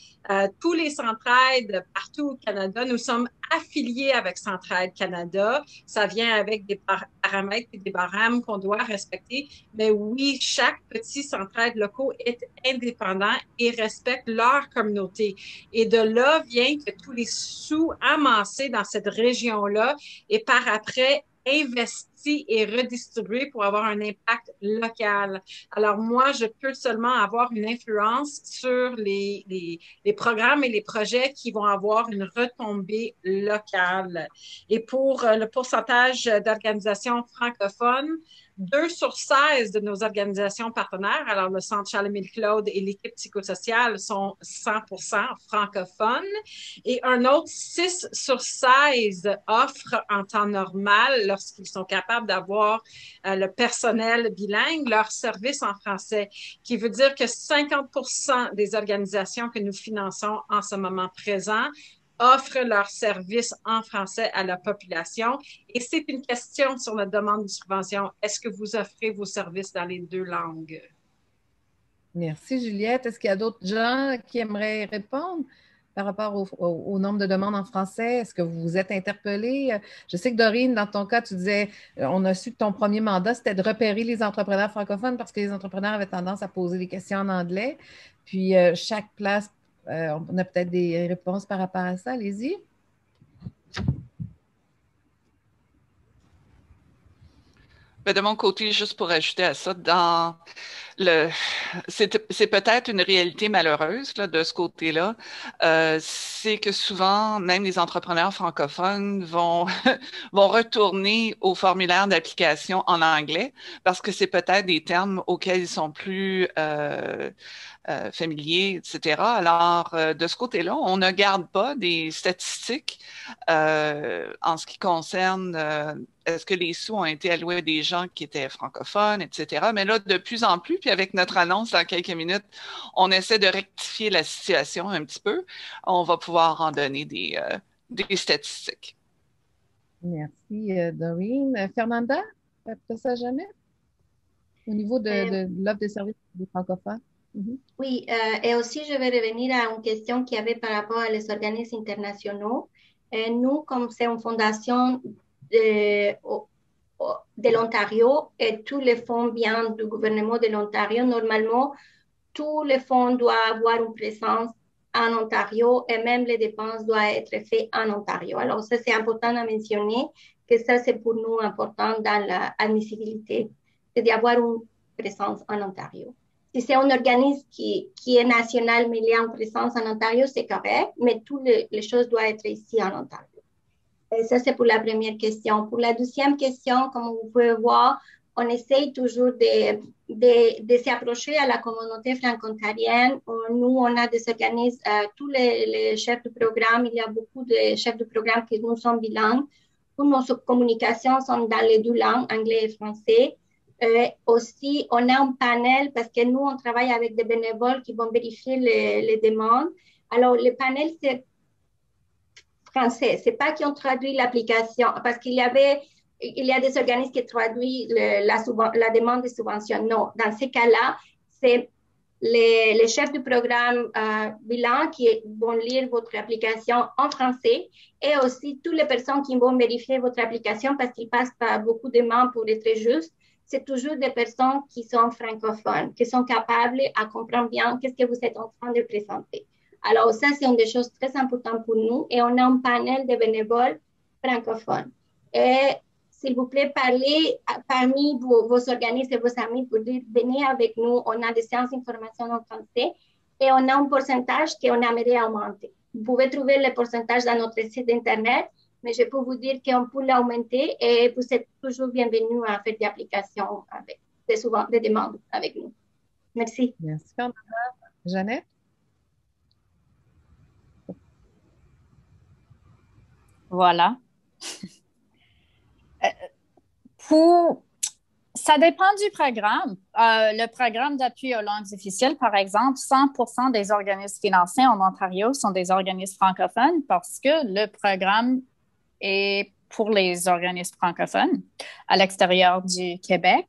Tous les Centraide partout au Canada, nous sommes affiliés avec Centraide Canada. Ça vient avec des paramètres et des barèmes qu'on doit respecter. Mais oui, chaque petit Centraide locaux est indépendant et respecte leur communauté. Et de là vient que tous les sous amassés dans cette région-là et par après investi et redistribué pour avoir un impact local. Alors, moi, je peux seulement avoir une influence sur les programmes et les projets qui vont avoir une retombée locale. Et pour le pourcentage d'organisations francophones, 2 sur 16 de nos organisations partenaires, alors le Centre Charles-Émile-Claude et l'équipe psychosociale sont 100% francophones et un autre 6 sur 16 offrent en temps normal, lorsqu'ils sont capables d'avoir le personnel bilingue, leur service en français, qui veut dire que 50% des organisations que nous finançons en ce moment présent offrent leurs services en français à la population. Et c'est une question sur notre demande de subvention. Est-ce que vous offrez vos services dans les 2 langues? Merci, Juliette. Est-ce qu'il y a d'autres gens qui aimeraient répondre par rapport au nombre de demandes en français? Est-ce que vous vous êtes interpellé? Je sais que Dorine, dans ton cas, tu disais, on a su que ton premier mandat, c'était de repérer les entrepreneurs francophones parce que les entrepreneurs avaient tendance à poser des questions en anglais. Puis, chaque place, on a peut-être des réponses par rapport à ça. Allez-y. De mon côté, juste pour ajouter à ça, c'est peut-être une réalité malheureuse là, de ce côté-là. C'est que souvent, même les entrepreneurs francophones vont, vont retourner au formulaire d'application en anglais parce que c'est peut-être des termes auxquels ils sont plus familiers, etc. Alors, de ce côté-là, on ne garde pas des statistiques en ce qui concerne est-ce que les sous ont été alloués à des gens qui étaient francophones, etc. Mais là, de plus en plus, puis avec notre annonce dans quelques minutes, on essaie de rectifier la situation un petit peu. On va pouvoir en donner des statistiques. Merci, Dorine. Fernanda, après ça, Jeannette? Au niveau de l'offre de services des francophones? Oui, et aussi je vais revenir à une question qu'il y avait par rapport à les organismes internationaux. Nous, comme c'est une fondation de l'Ontario et tous les fonds viennent du gouvernement de l'Ontario, normalement, tous les fonds doivent avoir une présence en Ontario et même les dépenses doivent être faites en Ontario. Alors, ça, c'est important à mentionner que ça, c'est pour nous important dans l'admissibilité, c'est d'avoir une présence en Ontario. Si c'est un organisme qui est national, mais il y a une présence en Ontario, c'est correct, mais toutes les choses doivent être ici en Ontario. Et ça, c'est pour la première question. Pour la deuxième question, comme vous pouvez voir, on essaye toujours de s'approcher à la communauté franco-ontarienne. Nous, on a des organismes, tous les chefs de programme, il y a beaucoup de chefs de programme qui nous sont bilingues. Toutes nos communications sont dans les 2 langues, anglais et français. Aussi, on a un panel parce que nous, on travaille avec des bénévoles qui vont vérifier les demandes. Alors, le panel, c'est français. C'est pas qu'ils ont traduit l'application parce il y a des organismes qui traduisent la demande de subvention. Non, dans ces cas-là, c'est les chefs du programme bilan qui vont lire votre application en français et aussi toutes les personnes qui vont vérifier votre application parce qu'ils passent par beaucoup de mains pour être justes. C'est toujours des personnes qui sont francophones, qui sont capables à comprendre bien qu'est-ce que vous êtes en train de présenter. Alors, ça, c'est une des choses très importantes pour nous et on a un panel de bénévoles francophones. Et s'il vous plaît, parlez parmi vos organismes et vos amis pour dire, venez avec nous, on a des séances d'information en français et on a un pourcentage qu'on aimerait augmenter. Vous pouvez trouver le pourcentage dans notre site Internet, mais je peux vous dire qu'on peut l'augmenter et vous êtes toujours bienvenus à faire des applications avec des demandes avec nous. Merci. Merci, Fernanda. Jeannette? Voilà. Ça dépend du programme. Le programme d'appui aux langues officielles, par exemple, 100% des organismes financés en Ontario sont des organismes francophones parce que le programme est pour les organismes francophones à l'extérieur du Québec.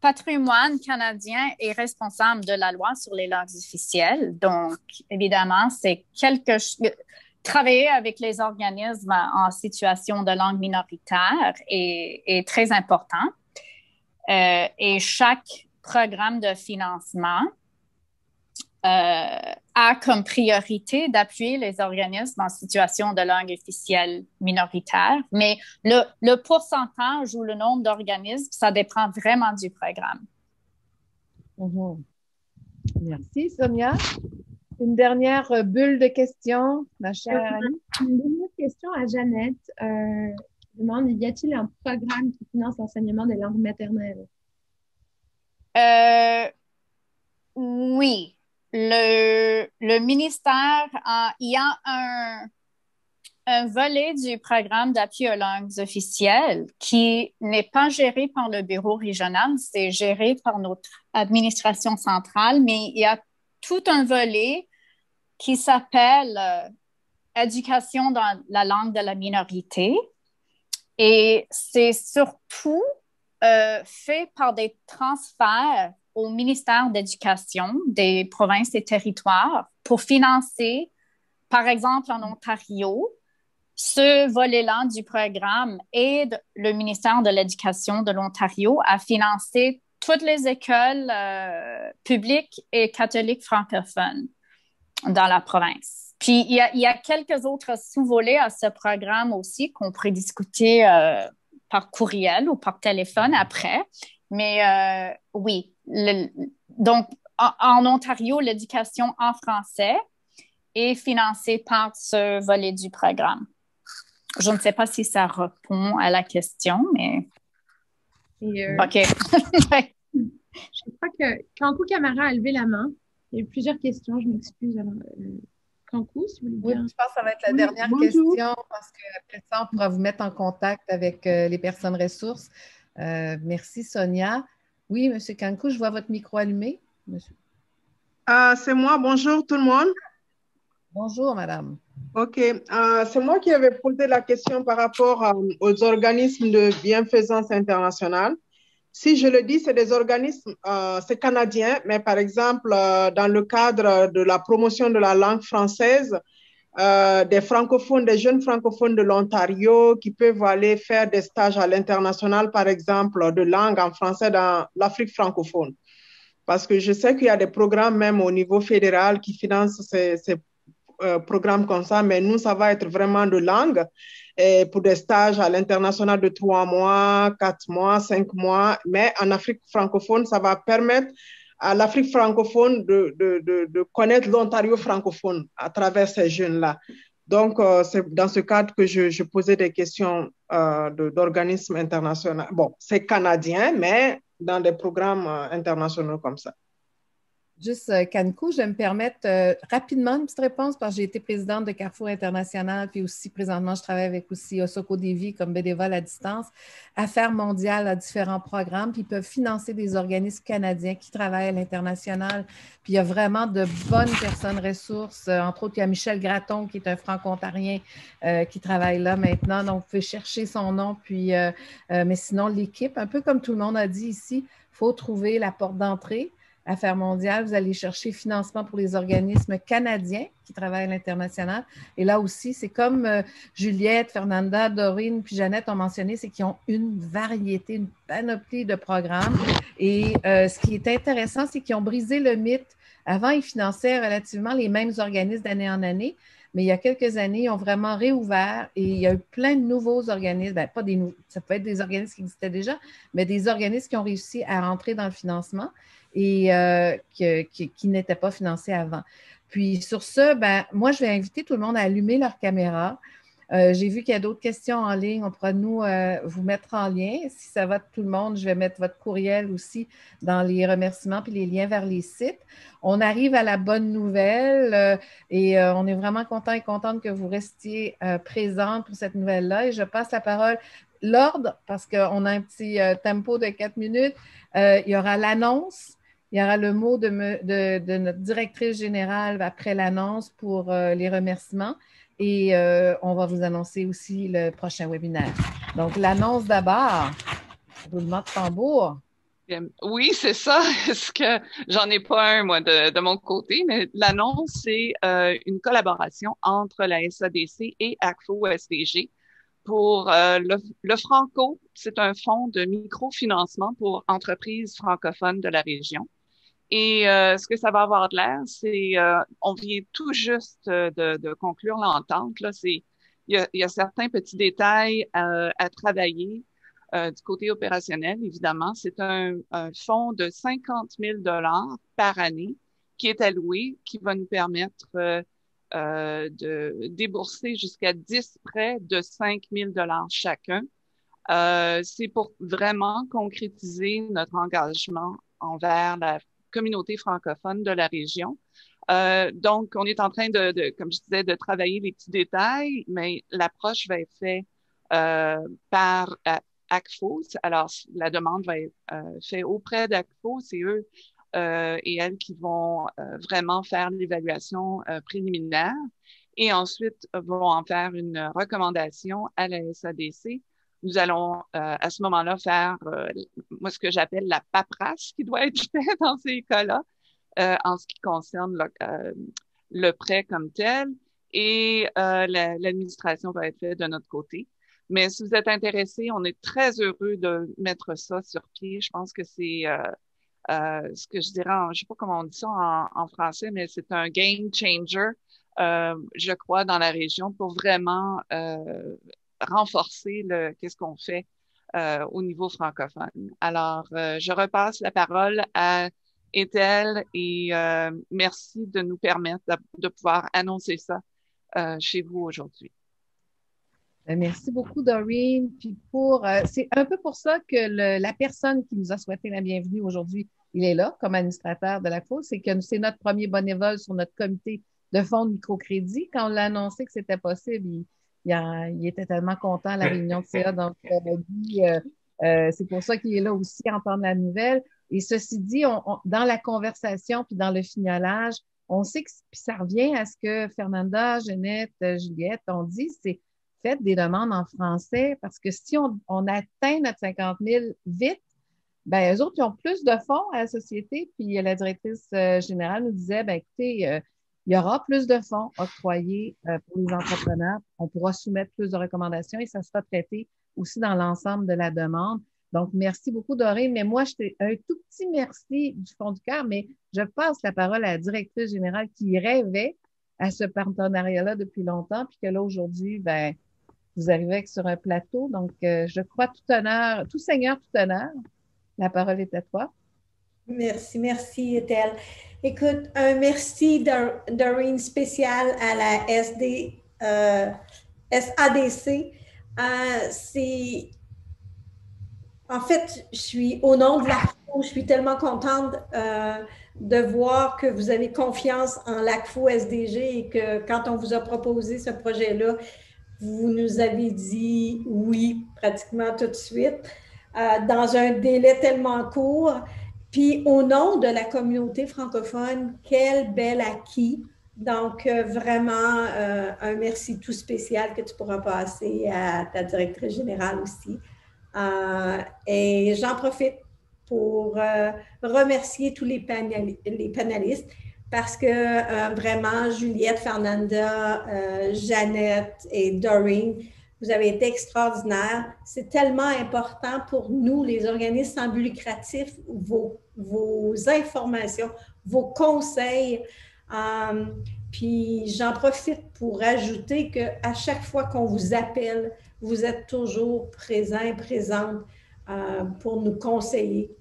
Patrimoine canadien est responsable de la loi sur les langues officielles. Donc, évidemment, travailler avec les organismes en situation de langue minoritaire est très important. Et chaque programme de financement a comme priorité d'appuyer les organismes en situation de langue officielle minoritaire, mais le pourcentage ou le nombre d'organismes, ça dépend vraiment du programme. Mm-hmm. Merci, Sonia. Une dernière bulle de questions, ma chère Annie. Une dernière question à Jeannette. Je demande, y a-t-il un programme qui finance l'enseignement des langues maternelles? Oui. Le ministère, il y a un volet du programme d'appui aux langues officielles qui n'est pas géré par le bureau régional, c'est géré par notre administration centrale, mais il y a tout un volet qui s'appelle Éducation dans la langue de la minorité. Et c'est surtout fait par des transferts au ministère d'Éducation des provinces et territoires pour financer, par exemple en Ontario, ce volet-là du programme aide le ministère de l'Éducation de l'Ontario à financer toutes les écoles publiques et catholiques francophones dans la province. Puis, il y a quelques autres sous-volets à ce programme aussi qu'on pourrait discuter par courriel ou par téléphone après. Mais oui, donc en Ontario, l'éducation en français est financée par ce volet du programme. Je ne sais pas si ça répond à la question, mais... OK. Je crois que Kankou Camara a levé la main. Il y a eu plusieurs questions, je m'excuse. Kankou, si vous voulez bien. Oui, je pense que ça va être la dernière question parce qu'après ça, on pourra vous mettre en contact avec les personnes ressources. Merci, Sonia. Oui, M. Kankou, je vois votre micro allumé. Monsieur. C'est moi. Bonjour tout le monde. Bonjour, madame. OK. C'est moi qui avais posé la question par rapport aux organismes de bienfaisance internationale. Si je le dis, c'est des organismes, c'est canadien, mais par exemple, dans le cadre de la promotion de la langue française, des francophones, des jeunes francophones de l'Ontario qui peuvent aller faire des stages à l'international, par exemple, de langue en français dans l'Afrique francophone. Parce que je sais qu'il y a des programmes même au niveau fédéral qui financent ces programmes comme ça, mais nous, ça va être vraiment de langue et pour des stages à l'international de 3 mois, 4 mois, 5 mois. Mais en Afrique francophone, ça va permettre à l'Afrique francophone de connaître l'Ontario francophone à travers ces jeunes-là. Donc, c'est dans ce cadre que je posais des questions d'organismes internationaux. Bon, c'est canadien, mais dans des programmes internationaux comme ça. Juste, Kankou, je vais me permettre rapidement une petite réponse parce que j'ai été présidente de Carrefour International, puis aussi présentement, je travaille avec aussi Osoko Devi comme bénévole à distance, Affaires mondiales à différents programmes, puis ils peuvent financer des organismes canadiens qui travaillent à l'international. Puis il y a vraiment de bonnes personnes ressources. Entre autres, il y a Michel Gratton qui est un franco-ontarien qui travaille là maintenant. Donc, vous pouvez chercher son nom. Puis, mais sinon, l'équipe, un peu comme tout le monde a dit ici, il faut trouver la porte d'entrée. Affaires mondiales, vous allez chercher financement pour les organismes canadiens qui travaillent à l'international. Et là aussi, c'est comme Juliette, Fernanda, Dorine puis Jeannette ont mentionné, c'est qu'ils ont une variété, une panoplie de programmes. Et ce qui est intéressant, c'est qu'ils ont brisé le mythe. Avant, ils finançaient relativement les mêmes organismes d'année en année, mais il y a quelques années, ils ont vraiment réouvert et il y a eu plein de nouveaux organismes. Bien, pas des nouveaux, ça peut être des organismes qui existaient déjà, mais des organismes qui ont réussi à rentrer dans le financement et qui n'étaient pas financés avant. Puis sur ce, ben, moi, je vais inviter tout le monde à allumer leur caméra. J'ai vu qu'il y a d'autres questions en ligne. On pourra nous vous mettre en lien. Si ça va de tout le monde, je vais mettre votre courriel aussi dans les remerciements puis les liens vers les sites. On arrive à la bonne nouvelle et on est vraiment content et contente que vous restiez présente pour cette nouvelle-là. Et je passe la parole. L'ordre, parce qu'on a un petit tempo de 4 minutes, il y aura l'annonce. Il y aura le mot de notre directrice générale après l'annonce pour les remerciements. Et on va vous annoncer aussi le prochain webinaire. Donc, l'annonce d'abord, roulement de tambour. Oui, c'est ça. Est-ce que j'en ai pas un, moi, de mon côté, mais l'annonce, c'est une collaboration entre la SADC et ACFO-SDG pour le Franco. C'est un fonds de microfinancement pour entreprises francophones de la région. Et ce que ça va avoir de l'air, c'est, on vient tout juste de conclure l'entente. Là, il y a certains petits détails à travailler du côté opérationnel, évidemment. C'est un fonds de 50 000 $ par année qui est alloué, qui va nous permettre de débourser jusqu'à 10 prêts de 5 000 $ chacun. C'est pour vraiment concrétiser notre engagement envers la communauté francophone de la région. Donc, on est en train comme je disais, de travailler les petits détails, mais l'approche va être faite par ACFO. Alors, la demande va être faite auprès d'ACFO. C'est eux et elles qui vont vraiment faire l'évaluation préliminaire et ensuite vont en faire une recommandation à la SADC. Nous allons à ce moment-là faire moi ce que j'appelle la paperasse qui doit être faite dans ces cas-là en ce qui concerne le prêt comme tel et l'administration va être faite de notre côté. Mais si vous êtes intéressé, on est très heureux de mettre ça sur pied. Je pense que c'est ce que je dirais, je sais pas comment on dit ça en français, mais c'est un game changer, je crois, dans la région pour vraiment renforcer qu'est-ce qu'on fait au niveau francophone. Alors, je repasse la parole à Ethel et merci de nous permettre de pouvoir annoncer ça chez vous aujourd'hui. Merci beaucoup, Doreen. Puis c'est un peu pour ça que la personne qui nous a souhaité la bienvenue aujourd'hui, il est là comme administrateur de l'ACFO. C'est que c'est notre premier bénévole sur notre comité de fonds de microcrédit. Quand on l'a annoncé que c'était possible, il était tellement content à la réunion de CA. Donc, c'est pour ça qu'il est là aussi à entendre la nouvelle. Et ceci dit, dans la conversation puis dans le fignolage, on sait que puis ça revient à ce que Fernanda, Jeannette, Juliette ont dit, c'est faites des demandes en français parce que si on atteint notre 50 000 vite, ben eux autres, ils ont plus de fonds à la société. Puis la directrice générale nous disait, ben écoutez, il y aura plus de fonds octroyés pour les entrepreneurs. On pourra soumettre plus de recommandations et ça sera traité aussi dans l'ensemble de la demande. Donc, merci beaucoup, Doreen. Mais moi, un tout petit merci du fond du cœur, mais je passe la parole à la directrice générale qui rêvait à ce partenariat-là depuis longtemps, puis que là, aujourd'hui, ben, vous arrivez sur un plateau. Donc, je crois tout honneur, tout seigneur, tout honneur. La parole est à toi. Merci, Ethel. Écoute, un merci, Doreen, spécial à la SADC. En fait, au nom de l'ACFO, je suis tellement contente de voir que vous avez confiance en l'ACFO SDG et que quand on vous a proposé ce projet-là, vous nous avez dit oui pratiquement tout de suite, dans un délai tellement court. Puis au nom de la communauté francophone, quel bel acquis. Donc, vraiment, un merci tout spécial que tu pourras passer à ta directrice générale aussi. Et j'en profite pour remercier tous les panélistes parce que vraiment, Juliette, Fernanda, Jeannette et Doreen, vous avez été extraordinaires. C'est tellement important pour nous, les organismes sans but lucratif, vos informations, vos conseils. Puis j'en profite pour ajouter qu'à chaque fois qu'on vous appelle, vous êtes toujours présent et présente pour nous conseiller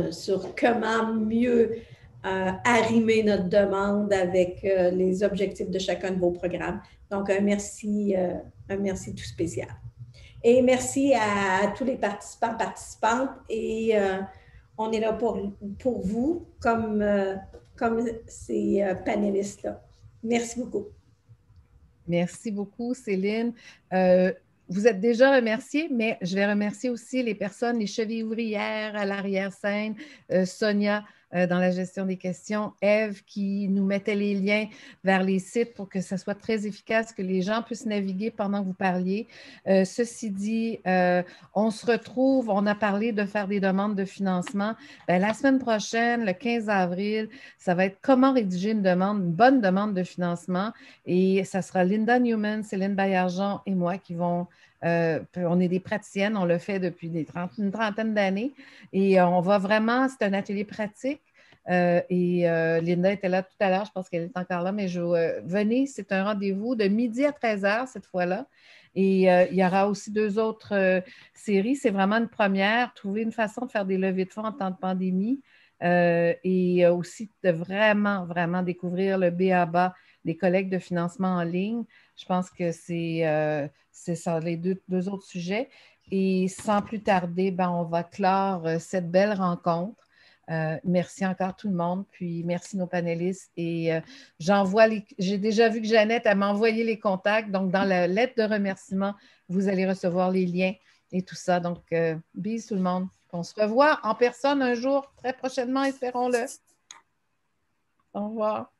sur comment mieux arrimer notre demande avec les objectifs de chacun de vos programmes. Donc, un merci tout spécial. Et merci à tous les participants, participantes. Et on est là pour vous, comme ces panélistes-là. Merci beaucoup. Merci beaucoup, Céline. Vous êtes déjà remerciés, mais je vais remercier aussi les personnes, les chevilles ouvrières à l'arrière-scène, Sonia dans la gestion des questions, Ève qui nous mettait les liens vers les sites pour que ça soit très efficace, que les gens puissent naviguer pendant que vous parliez. Ceci dit, on se retrouve, on a parlé de faire des demandes de financement. Bien, la semaine prochaine, le 15 avril, ça va être comment rédiger une bonne demande de financement et ça sera Linda Newman, Céline Baillargeon et moi qui vont on est des praticiennes, on le fait depuis une trentaine d'années et on va vraiment, c'est un atelier pratique Linda était là tout à l'heure, je pense qu'elle est encore là, mais venez, c'est un rendez-vous de midi à 13h cette fois-là et il y aura aussi 2 autres séries, c'est vraiment une première, trouver une façon de faire des levées de fonds en temps de pandémie et aussi de vraiment, vraiment découvrir le b.a.-ba des collectes de financement en ligne. Je pense que c'est ça, les deux autres sujets. Et sans plus tarder, on va clore cette belle rencontre. Merci encore tout le monde, puis merci nos panélistes. Et j'ai déjà vu que Jeannette m'a envoyé les contacts, donc dans la lettre de remerciement, vous allez recevoir les liens et tout ça. Donc, bisous tout le monde. On se revoit en personne un jour, très prochainement, espérons-le. Au revoir.